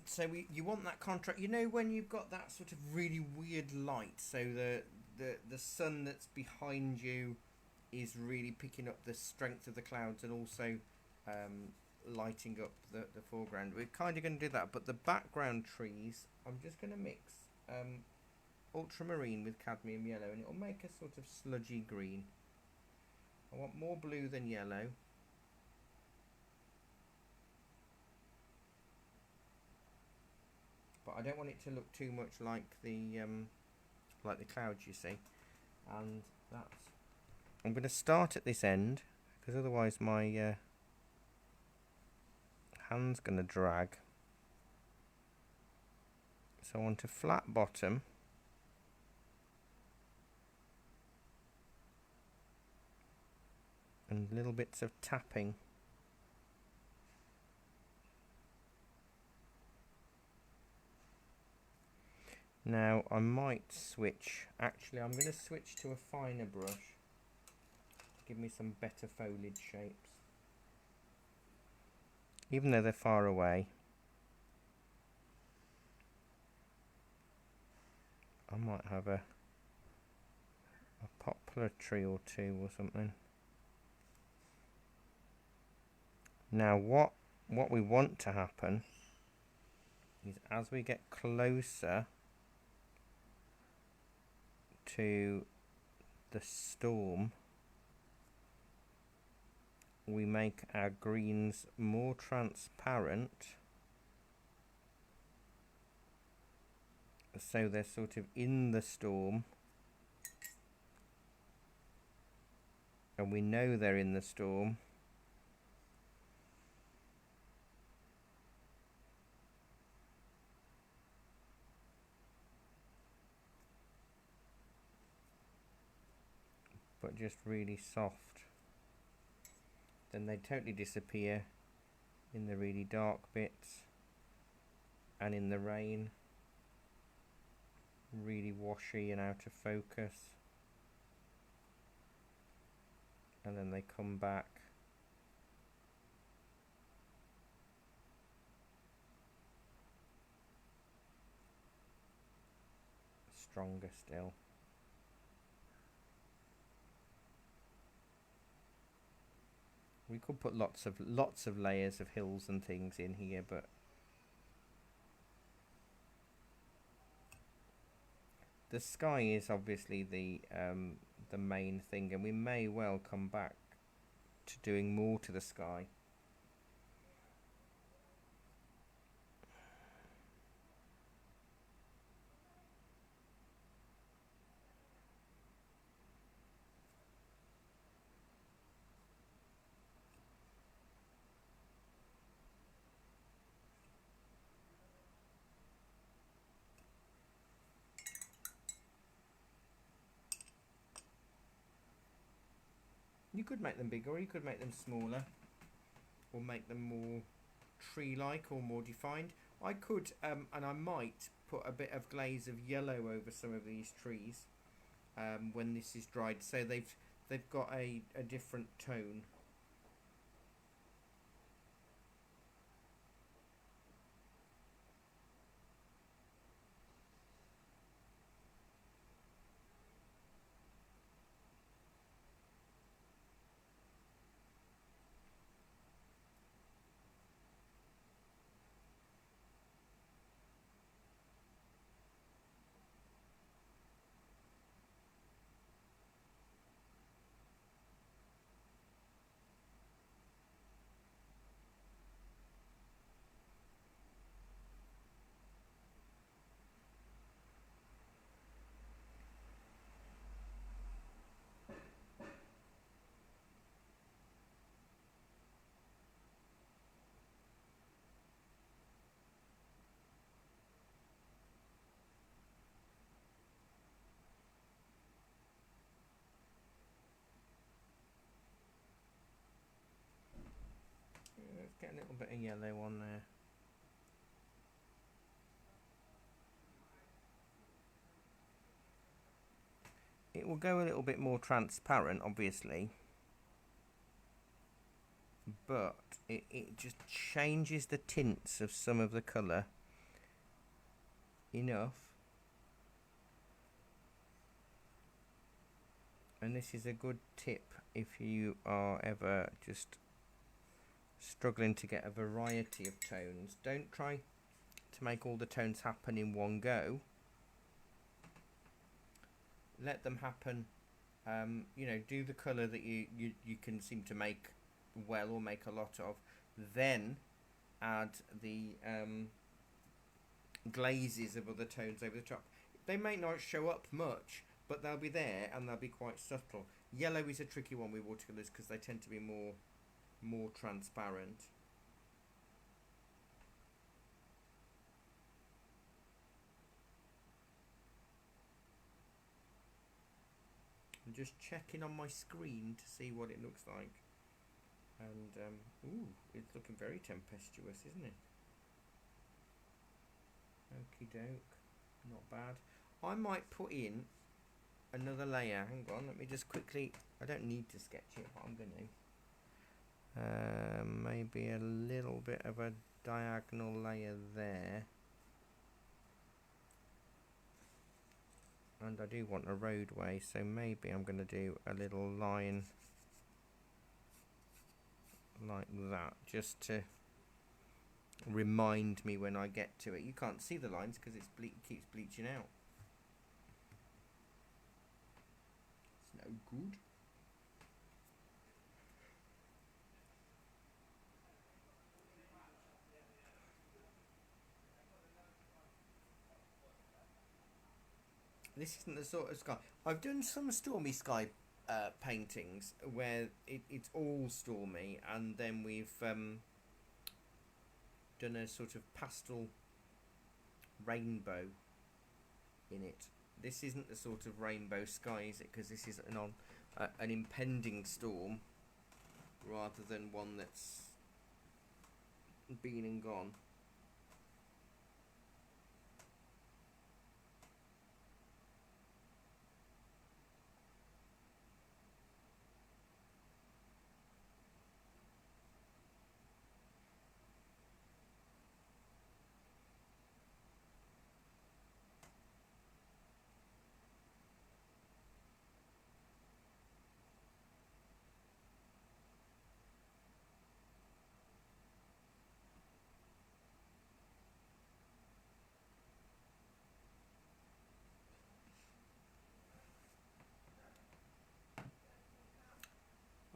So you want that contrast. You know when you've got that sort of really weird light, so the sun that's behind you is really picking up the strength of the clouds and also lighting up the foreground. We're kind of going to do that, but the background trees, I'm just going to mix ultramarine with cadmium yellow, and it'll make a sort of sludgy green. I want more blue than yellow. But I don't want it to look too much like the clouds you see. And that's... I'm going to start at this end, because otherwise my hand's going to drag. So I want a flat bottom. And little bits of tapping. Now I might switch, actually I'm going to switch to a finer brush to give me some better foliage shapes. Even though they're far away, I might have a poplar tree or two or something. Now what we want to happen is as we get closer to the storm, we make our greens more transparent, so they're sort of in the storm, and we know they're in the storm but just really soft. Then they totally disappear in the really dark bits and in the rain. Really washy and out of focus. And then they come back. Stronger still. We could put lots of layers of hills and things in here, but the sky is obviously the main thing, and we may well come back to doing more to the sky. You could make them bigger, or you could make them smaller, or make them more tree-like or more defined. I could, and I might put a bit of glaze of yellow over some of these trees when this is dried, so they've got a different tone. Let's get a little bit of yellow on there. It will go a little bit more transparent, obviously, but it just changes the tints of some of the colour enough. And this is a good tip if you are ever just struggling to get a variety of tones. Don't try to make all the tones happen in one go. Let them happen, you know, do the colour that you can seem to make well or make a lot of, then add the glazes of other tones over the top. They may not show up much, but they'll be there and they'll be quite subtle. Yellow is a tricky one with watercolours because they tend to be more transparent. I'm just checking on my screen to see what it looks like, and ooh, it's looking very tempestuous, isn't it? Okie doke, not bad. I might put in another layer. Hang on, let me just quickly, I don't need to sketch it, but I'm gonna maybe a little bit of a diagonal layer there. And I do want a roadway, so maybe I'm going to do a little line like that, just to remind me when I get to it. You can't see the lines because it keeps bleaching out. It's no good. This isn't the sort of sky. I've done some stormy sky paintings where it's all stormy, and then we've done a sort of pastel rainbow in it. This isn't the sort of rainbow sky, is it? Because this is on an impending storm rather than one that's been and gone.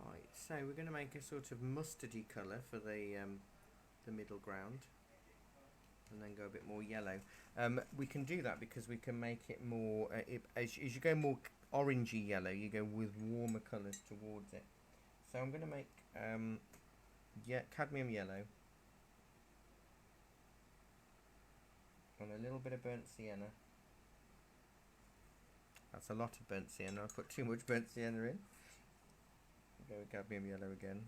Right, so we're going to make a sort of mustardy colour for the middle ground, and then go a bit more yellow. We can do that because we can make it more, as you go more orangey yellow, you go with warmer colours towards it. So I'm going to make cadmium yellow and a little bit of burnt sienna. That's a lot of burnt sienna. I put too much burnt sienna in. Go with cadmium yellow again.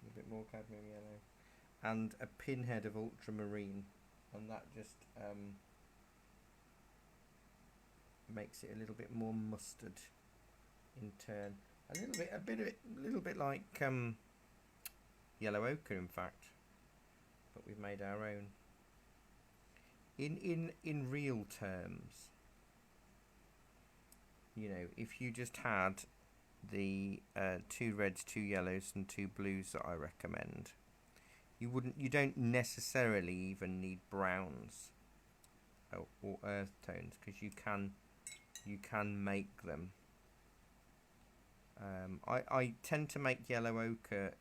A bit more cadmium yellow. And a pinhead of ultramarine. And that just makes it a little bit more mustard in turn. A little bit like yellow ochre, in fact, but we've made our own. In real terms, you know, if you just had the 2 reds, 2 yellows, and 2 blues that I recommend, you don't necessarily even need browns or earth tones, because you can make them. I tend to make yellow ochre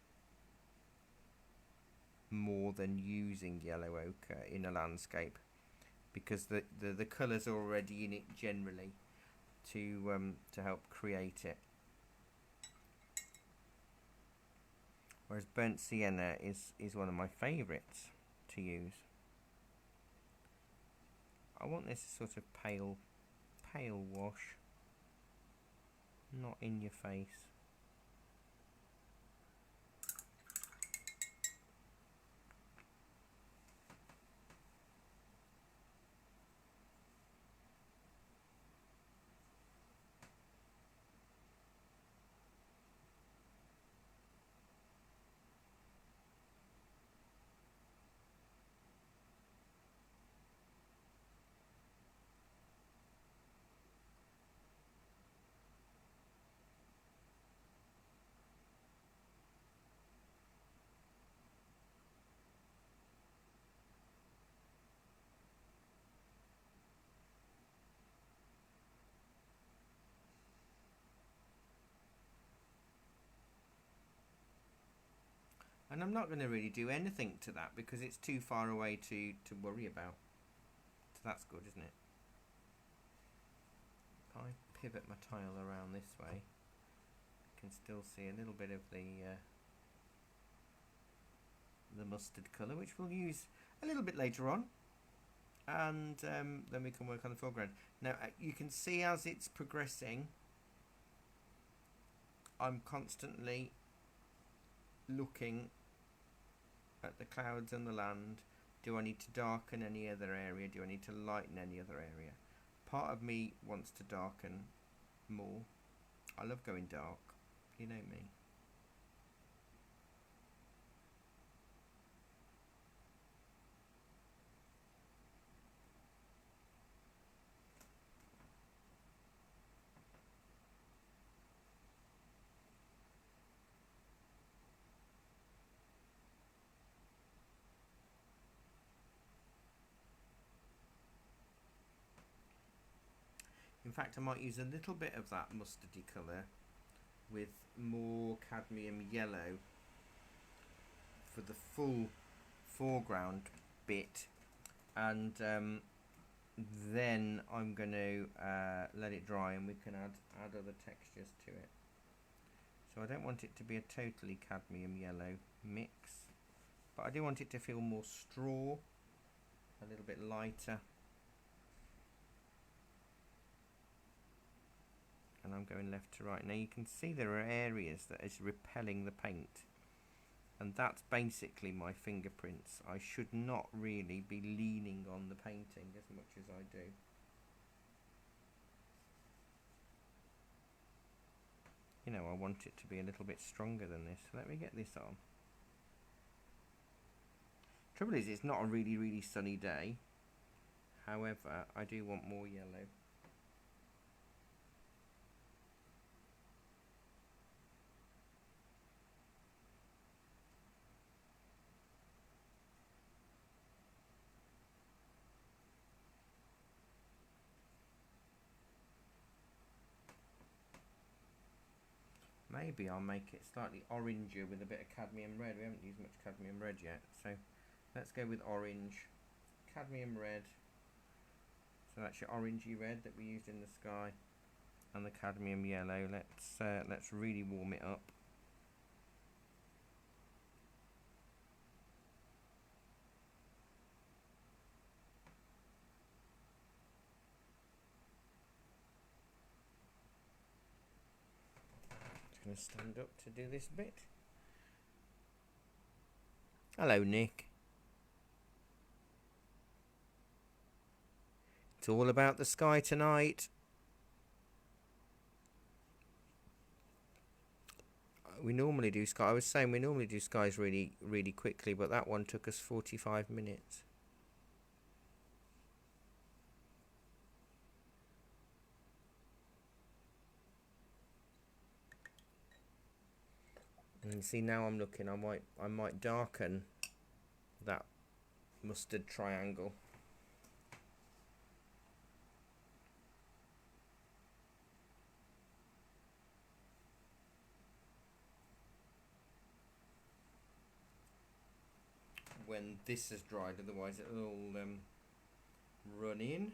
more than using yellow ochre in a landscape, because the colours are already in it generally to help create it. Whereas burnt sienna is one of my favourites to use. I want this sort of pale wash, not in your face. And I'm not going to really do anything to that because it's too far away to worry about. So that's good, isn't it? If I pivot my tile around this way, you can still see a little bit of the mustard colour, which we'll use a little bit later on. And then we can work on the foreground. Now you can see as it's progressing, I'm constantly looking at the clouds and the land. Do I need to darken any other area? Do I need to lighten any other area? Part of me wants to darken more. I love going dark, you know me. In fact, I might use a little bit of that mustardy colour with more cadmium yellow for the full foreground bit, and then I'm going to let it dry and we can add other textures to it. So I don't want it to be a totally cadmium yellow mix, but I do want it to feel more straw, a little bit lighter. And I'm going left to right. Now you can see there are areas that is repelling the paint, and that's basically my fingerprints. I should not really be leaning on the painting as much as I do. You know, I want it to be a little bit stronger than this. Let me get this on. Trouble is, it's not a really sunny day. However, I do want more yellow. Maybe I'll make it slightly oranger with a bit of cadmium red. We haven't used much cadmium red yet, so let's go with orange, cadmium red. So that's your orangey red that we used in the sky, and the cadmium yellow. Let's really warm it up. Going to stand up to do this bit. Hello, Nick. It's all about the sky tonight. We normally do sky. I was saying we normally do skies really quickly, but that one took us 45 minutes. And see, now I'm looking, I might darken that mustard triangle. When this has dried, otherwise it'll run in.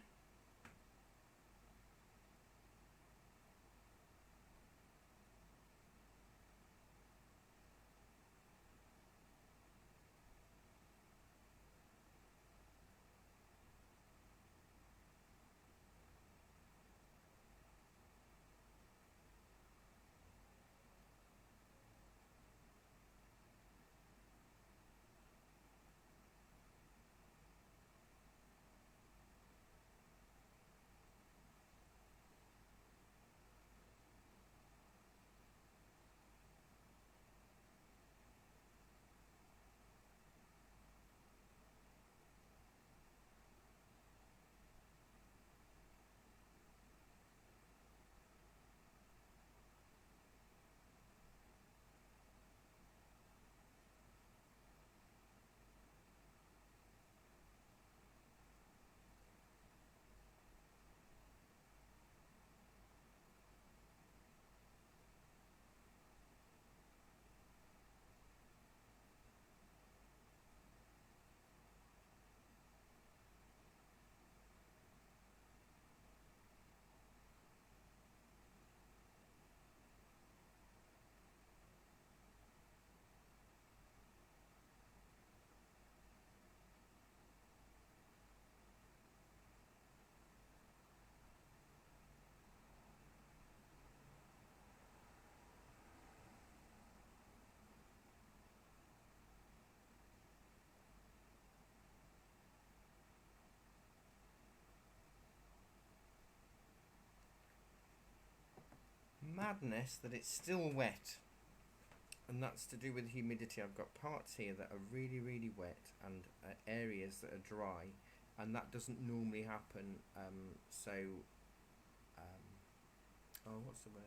Madness that it's still wet, and that's to do with humidity. I've got parts here that are really wet and areas that are dry, and that doesn't normally happen. Oh, what's the word?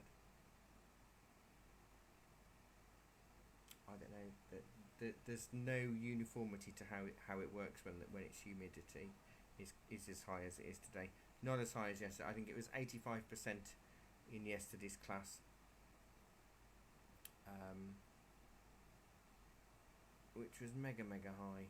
I don't know. There's no uniformity to how it works when its humidity is as high as it is today. Not as high as yesterday. I think it was 85% in yesterday's class, which was mega high.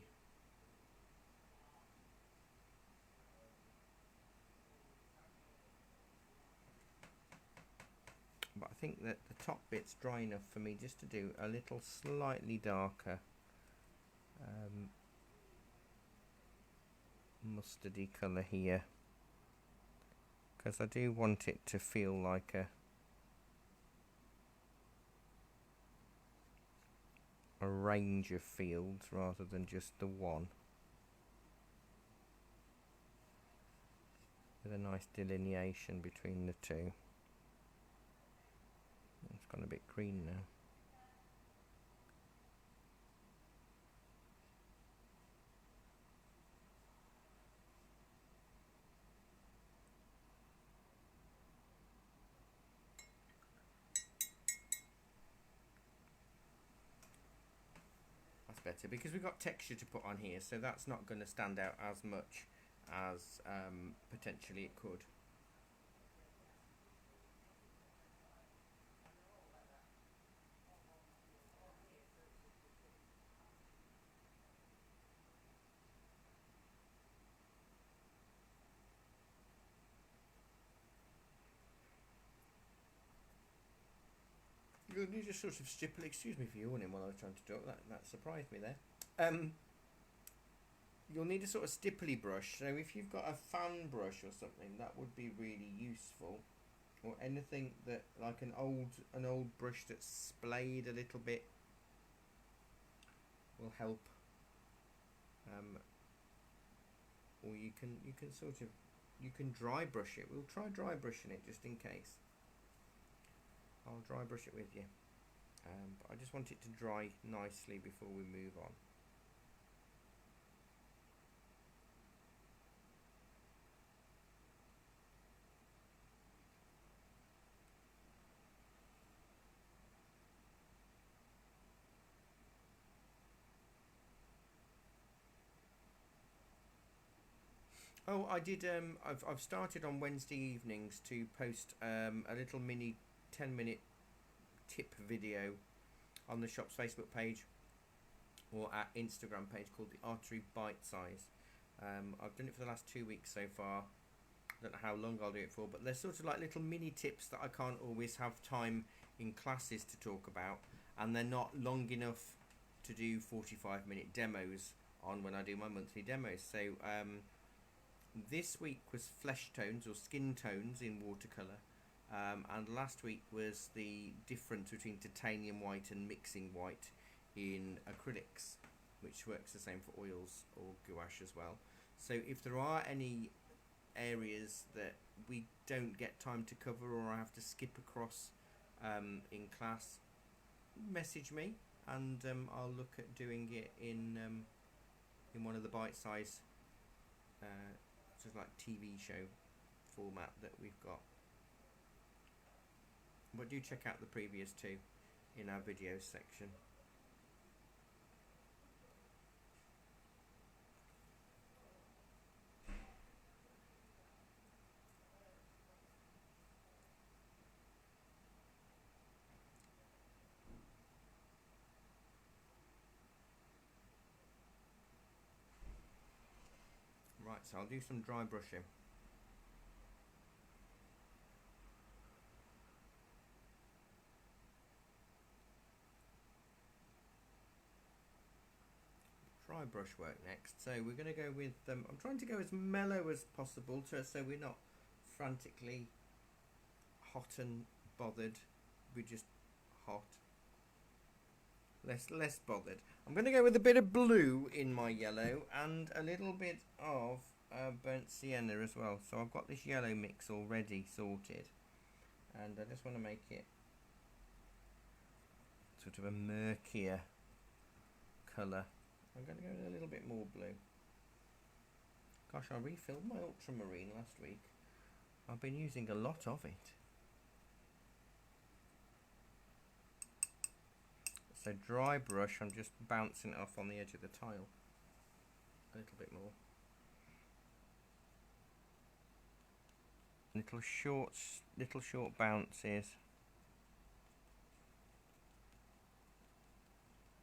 But I think that the top bit's dry enough for me just to do a little slightly darker mustardy colour here, because I do want it to feel like a range of fields rather than just the one, with a nice delineation between the two. It's gone a bit green now. That's better because we've got texture to put on here, so that's not going to stand out as much as potentially it could. You just sort of stipple. Excuse me for yawning while I was trying to talk. That surprised me there. You'll need a sort of stipply brush. So if you've got a fan brush or something, that would be really useful. Or anything that, like an old brush that's splayed a little bit, will help. Or you can sort of dry brush it. We'll try dry brushing it just in case. I'll dry brush it with you, but I just want it to dry nicely before we move on. Oh, I did. I've started on Wednesday evenings to post a little mini 10-minute tip video on the shop's Facebook page or at Instagram page called the Artery Bite Size. I've done it for the last 2 weeks so far. I don't know how long I'll do it for, but they're sort of like little mini tips that I can't always have time in classes to talk about, and they're not long enough to do 45-minute demos on when I do my monthly demos. So this week was flesh tones or skin tones in watercolour, and last week was the difference between titanium white and mixing white in acrylics, which works the same for oils or gouache as well. So if there are any areas that we don't get time to cover or I have to skip across in class, message me, and I'll look at doing it in one of the bite-size sort of like TV show format that we've got. But do check out the previous two in our videos section. Right, so I'll do some dry brushing. Dry brush work next. So we're going to go with, I'm trying to go as mellow as possible so we're not frantically hot and bothered. We're just hot. Less bothered. I'm going to go with a bit of blue in my yellow and a little bit of burnt sienna as well. So I've got this yellow mix already sorted, and I just want to make it sort of a murkier colour. I'm going to go with a little bit more blue. Gosh, I refilled my ultramarine last week. I've been using a lot of it. So dry brush, I'm just bouncing it off on the edge of the tile a little bit more. Little short bounces.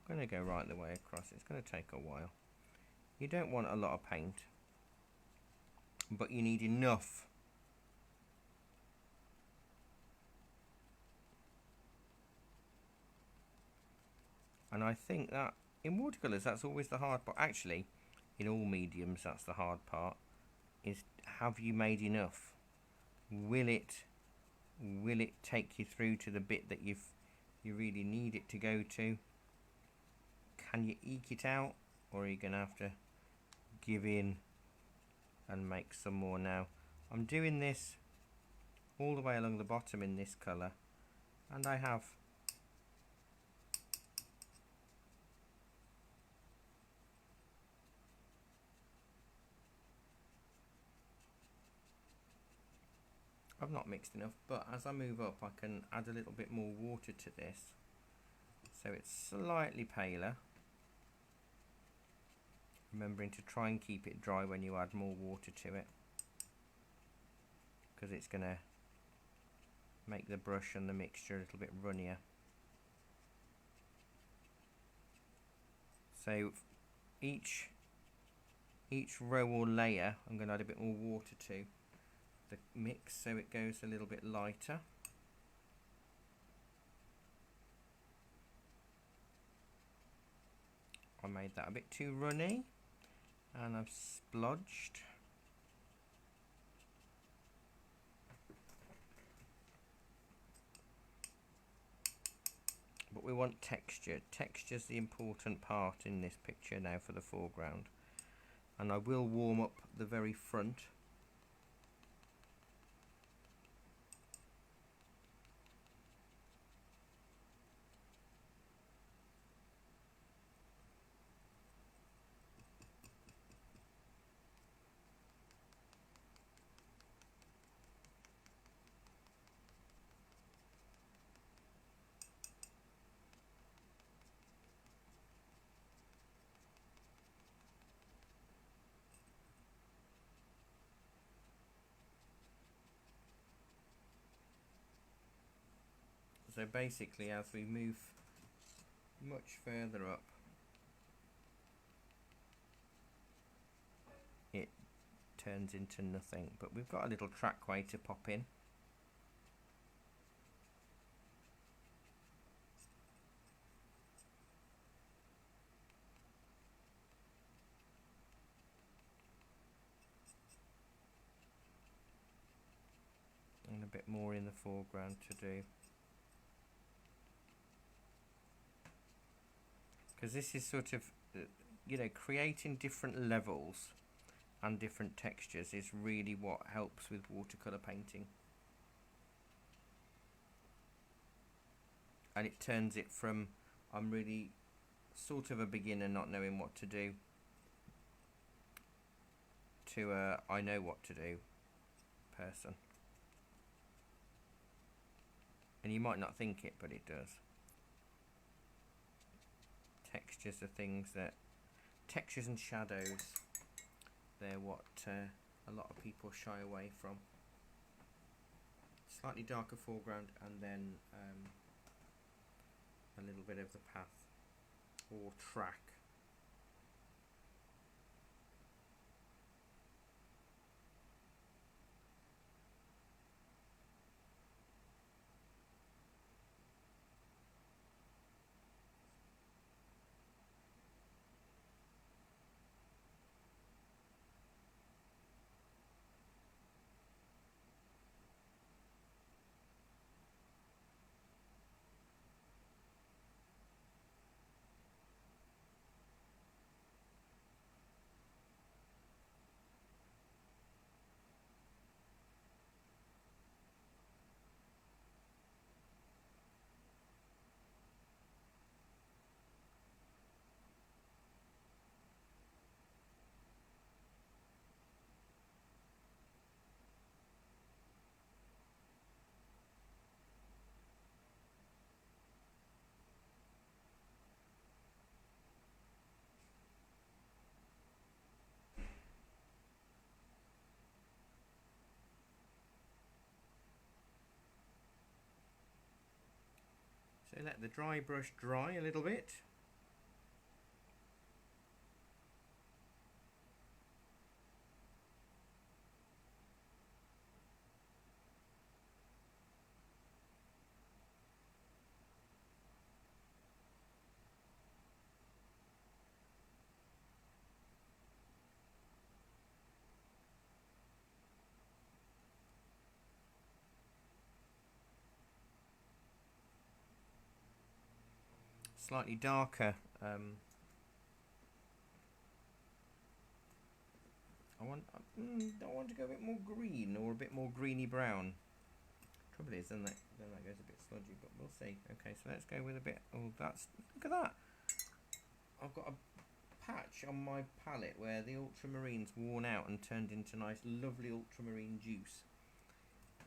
I'm going to go right the way across. It's going to take a while. You don't want a lot of paint, but you need enough. And I think that in watercolours, that's always the hard part. Actually, in all mediums, that's the hard part. Is have you made enough? Will it take you through to the bit that you really need it to go to? Can you eke it out, or are you going to have to give in and make some more now? I'm doing this all the way along the bottom in this colour, and I have I've not mixed enough, but as I move up I can add a little bit more water to this so it's slightly paler, remembering to try and keep it dry when you add more water to it, because it's going to make the brush and the mixture a little bit runnier. So each row or layer I'm going to add a bit more water to the mix so it goes a little bit lighter. I made that a bit too runny and I've splodged. But we want texture. Texture's the important part in this picture now for the foreground. And I will warm up the very front. So basically, as we move much further up, it turns into nothing. But we've got a little trackway to pop in. And a bit more in the foreground to do. Because this is sort of, you know, creating different levels and different textures is really what helps with watercolour painting. And it turns it from, I'm really sort of a beginner not knowing what to do, to a I know what to do person. And you might not think it, but it does. Textures are things that, textures and shadows, they're what a lot of people shy away from. Slightly darker foreground and then a little bit of the path or track. So let the dry brush dry a little bit. slightly darker. I want to go a bit more green or a bit more greeny brown. Trouble is, then that goes a bit sludgy, but we'll see. Okay, so let's go with a bit. Oh, look at that. I've got a patch on my palette where the ultramarine's worn out and turned into nice, lovely ultramarine juice.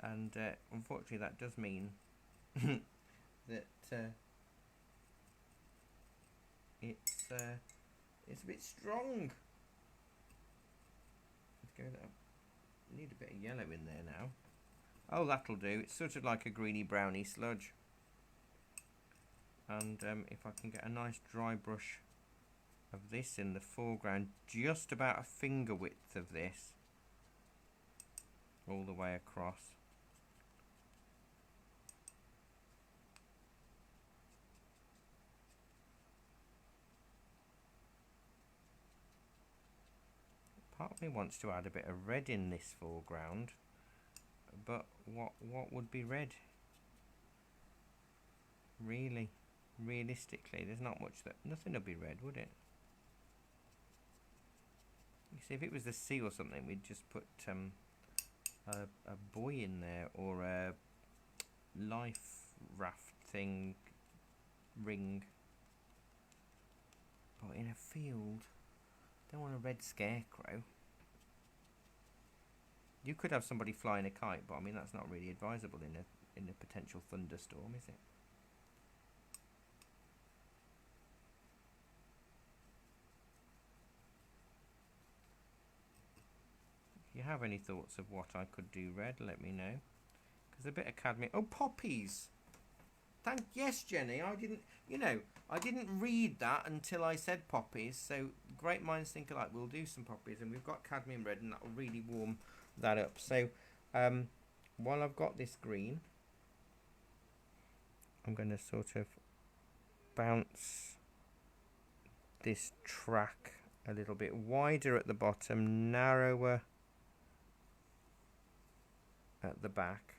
And unfortunately, that does mean that it's a bit strong. Let's go there. Need a bit of yellow in there now. Oh, that'll do. It's sort of like a greeny browny sludge. And if I can get a nice dry brush of this in the foreground, just about a finger width of this, all the way across. Part of me wants to add a bit of red in this foreground, but what would be red? Really, realistically, there's not much nothing will be red, would it? You see, if it was the sea or something, we'd just put a buoy in there, or a life raft thing ring. But in a field, don't want a red scarecrow. You could have somebody flying a kite, but I mean that's not really advisable in a potential thunderstorm, is it? If you have any thoughts of what I could do red, let me know. Because a bit of cadmium. Oh, poppies! Yes, Jenny. I didn't read that until I said poppies. So great minds think alike. We'll do some poppies, and we've got cadmium red, and that will really warm that up. So while I've got this green, I'm going to sort of bounce this track a little bit wider at the bottom, narrower at the back.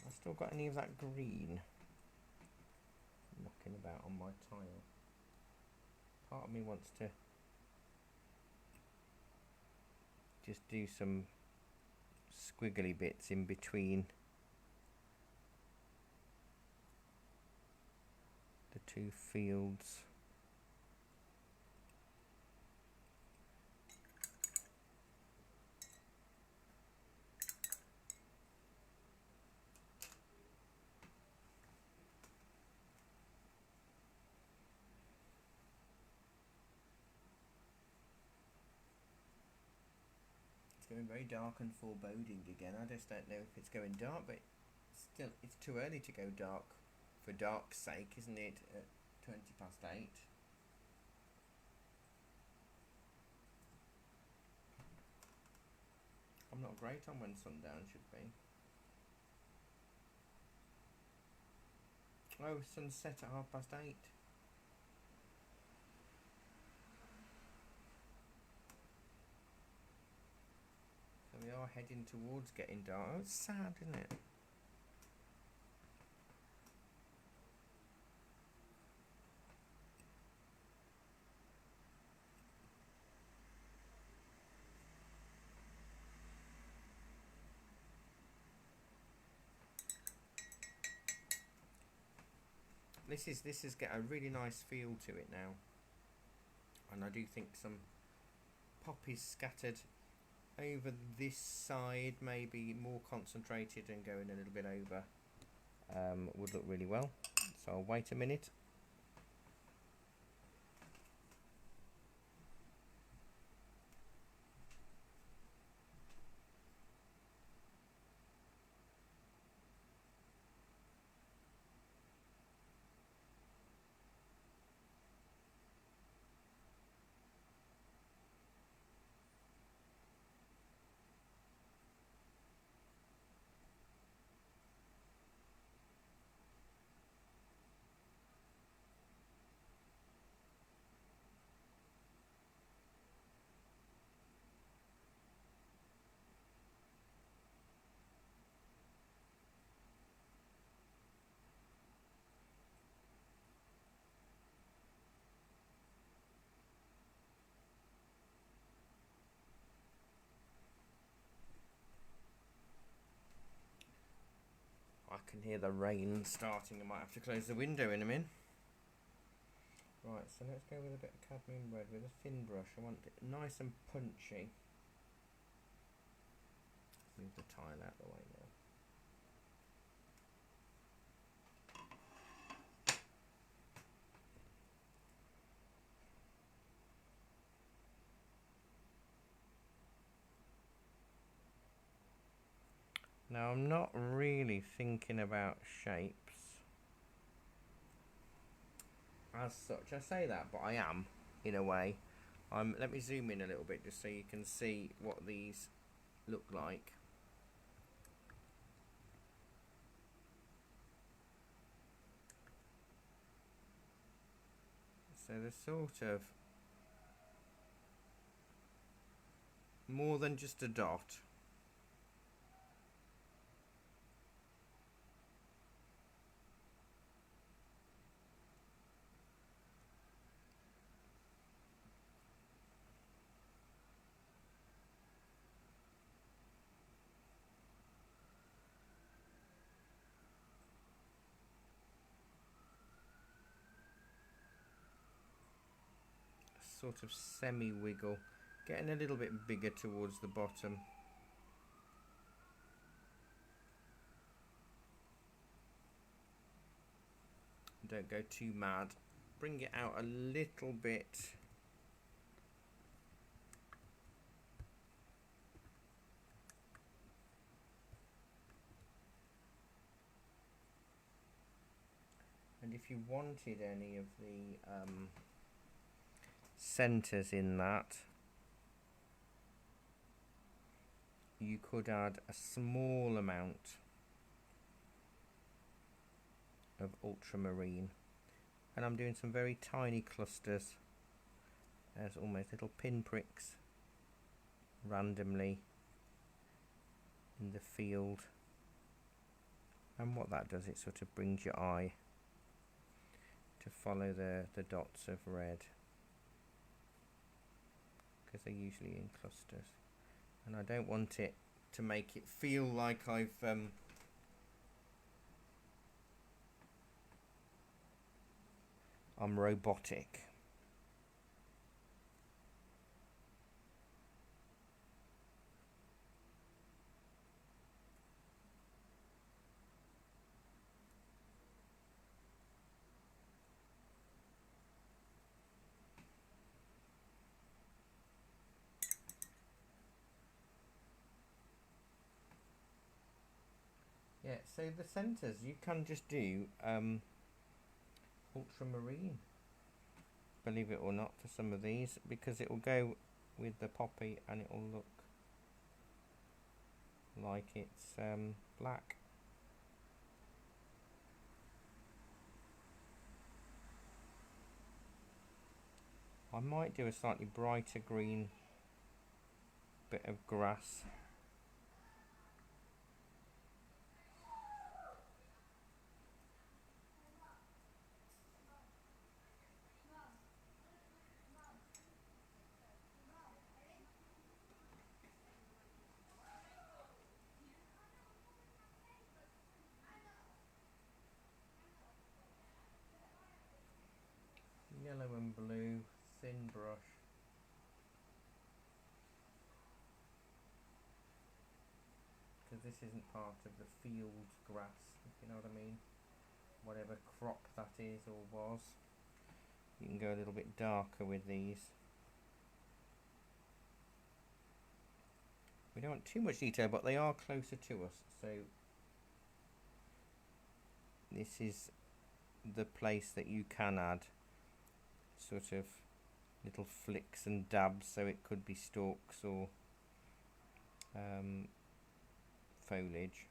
I've still got any of that green knocking about on my tile. Part of me wants to just do some squiggly bits in between the two fields. Going very dark and foreboding again. I just don't know if it's going dark, but still, it's too early to go dark for dark's sake, isn't it? At 8:20. I'm not great on when sundown should be. Oh, sunset at 8:30. We are heading towards getting dark. Oh, it's sad, isn't it? This has got a really nice feel to it now, and I do think some poppies scattered over this side, maybe more concentrated and going a little bit over, would look really well. So I'll wait a minute. I can hear the rain starting. I might have to close the window in a minute. Right, so let's go with a bit of cadmium red with a thin brush. I want it nice and punchy. Move the tile out of the way now. Now I'm not really thinking about shapes as such. I say that, but I am, in a way. Let me zoom in a little bit just so you can see what these look like. So they're sort of more than just a dot. Sort of semi-wiggle, getting a little bit bigger towards the bottom. Don't go too mad. Bring it out a little bit. And if you wanted any of the centres in that, you could add a small amount of ultramarine, and I'm doing some very tiny clusters. There's almost little pinpricks randomly in the field, and what that does, it sort of brings your eye to follow the dots of red, because they're usually in clusters, and I don't want it to make it feel like I'm robotic. Yeah, so the centres, you can just do ultramarine, believe it or not, for some of these, because it will go with the poppy and it will look like it's black. I might do a slightly brighter green bit of grass. Yellow and blue, thin brush. Because this isn't part of the field grass, if you know what I mean. Whatever crop that is or was. You can go a little bit darker with these. We don't want too much detail, but they are closer to us, so this is the place that you can add sort of little flicks and dabs, so it could be stalks or foliage.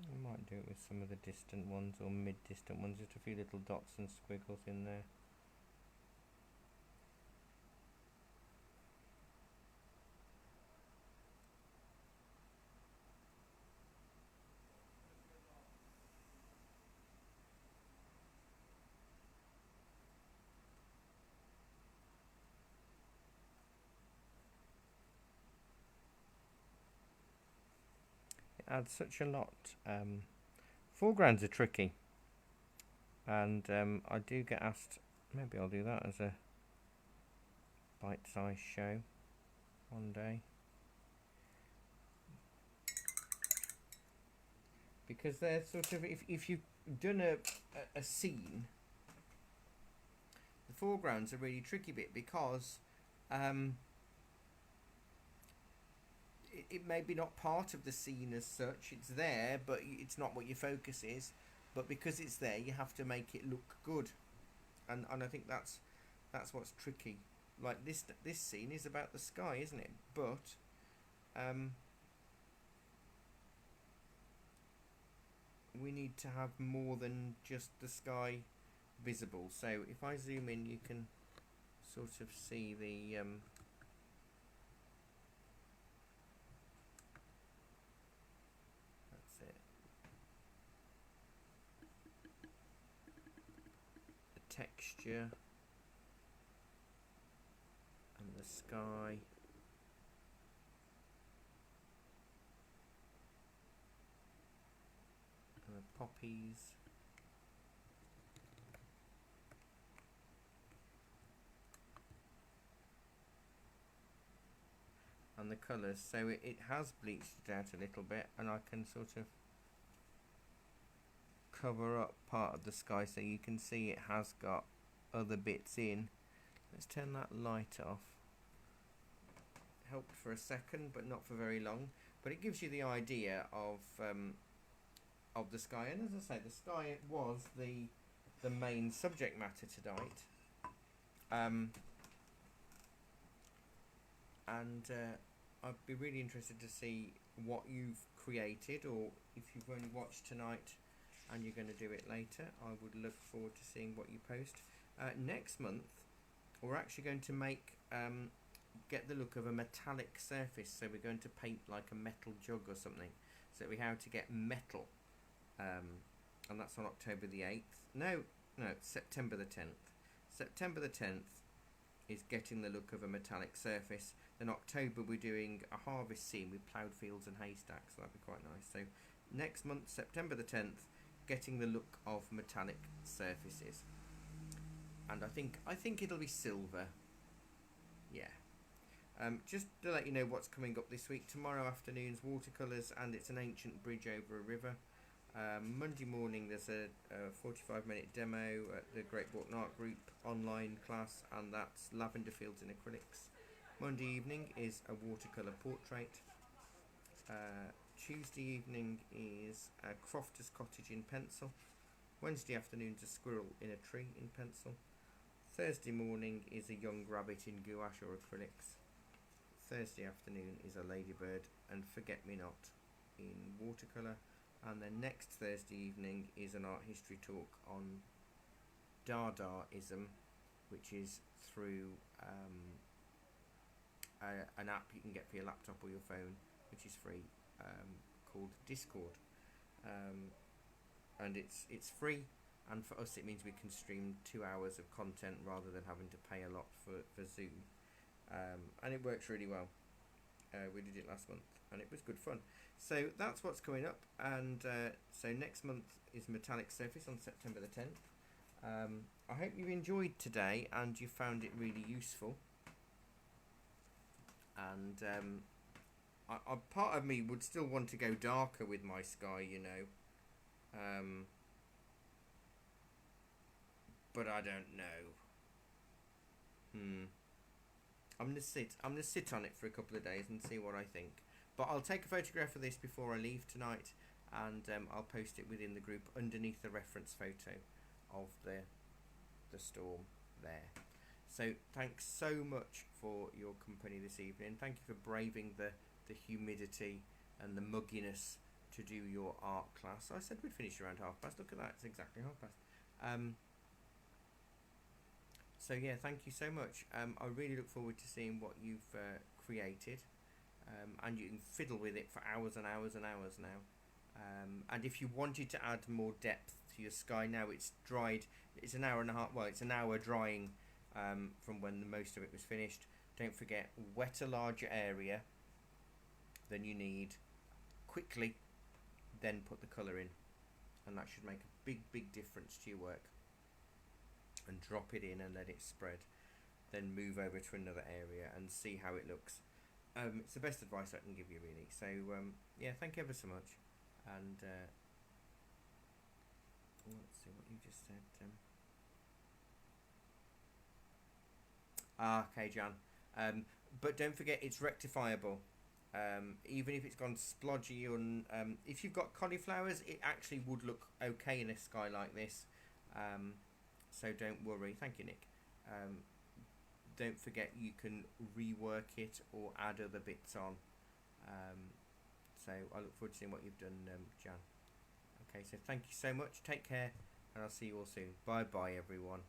I might do it with some of the distant ones or mid-distant ones, just a few little dots and squiggles in there. add such a lot. Foregrounds are tricky, and I do get asked, maybe I'll do that as a bite-sized show one day, because they're sort of, if you've done a scene, the foregrounds are really tricky bit, because it may be not part of the scene as such. It's there, but it's not what your focus is. But because it's there, you have to make it look good, and I think that's what's tricky. Like this scene is about the sky, isn't it? But we need to have more than just the sky visible. So if I zoom in, you can sort of see the that's it, the texture and the sky. And the poppies. And the colours, so it has bleached it out a little bit, and I can sort of cover up part of the sky so you can see it has got other bits in. Let's turn that light off. Helped for a second, but not for very long. But it gives you the idea of the sky, and as I say, the sky was the main subject matter tonight. And I'd be really interested to see what you've created, or if you've only watched tonight and you're going to do it later. I would look forward to seeing what you post. Next month, we're actually going to make get the look of a metallic surface. So we're going to paint like a metal jug or something. So we how to get metal, and that's on October the 8th. No, September the 10th. September the 10th is getting the look of a metallic surface. Then October we're doing a harvest scene with ploughed fields and haystacks. So that'd be quite nice. So next month, September the 10th, getting the look of metallic surfaces. And I think it'll be silver. Yeah. Just to let you know what's coming up this week. Tomorrow afternoon's watercolours, and it's an ancient bridge over a river. Monday morning there's a 45-minute demo at the Great Bolton Art Group online class, and that's lavender fields in acrylics. Monday evening is a watercolour portrait. Tuesday evening is a Crofter's Cottage in pencil. Wednesday afternoon's a squirrel in a tree in pencil. Thursday morning is a young rabbit in gouache or acrylics. Thursday afternoon is a ladybird and forget-me-not in watercolour. And then next Thursday evening is an art history talk on Dadaism, which is through an app you can get for your laptop or your phone, which is free, called Discord. And it's free, and for us it means we can stream 2 hours of content rather than having to pay a lot for Zoom. And it works really well. We did it last month and it was good fun. So that's what's coming up, and so next month is Metallic Surface on September the 10th. I hope you enjoyed today and you found it really useful. And part of me would still want to go darker with my sky, you know. But I don't know. I'm gonna sit on it for a couple of days and see what I think. But I'll take a photograph of this before I leave tonight, and I'll post it within the group underneath the reference photo of the storm there. So thanks so much for your company this evening. Thank you for braving the humidity and the mugginess to do your art class. I said we'd finish around past. Look at that, it's exactly past. So yeah, thank you so much. I really look forward to seeing what you've created, and you can fiddle with it for hours and hours and hours now. And if you wanted to add more depth to your sky, now it's dried. It's an hour and a half. Well, it's an hour drying from when the most of it was finished. Don't forget, wet a larger area than you need quickly, then put the colour in, and that should make a big difference to your work. And drop it in and let it spread, then move over to another area and see how it looks. It's the best advice I can give you, really. So yeah, thank you ever so much. And let's see what you just said. Okay, Jan. But don't forget, it's rectifiable. Even if it's gone splodgy, if you've got cauliflowers, it actually would look okay in a sky like this. So don't worry. Thank you, Nick. Don't forget, you can rework it or add other bits on. So I look forward to seeing what you've done, Jan. Okay, so thank you so much. Take care, and I'll see you all soon. Bye bye, everyone.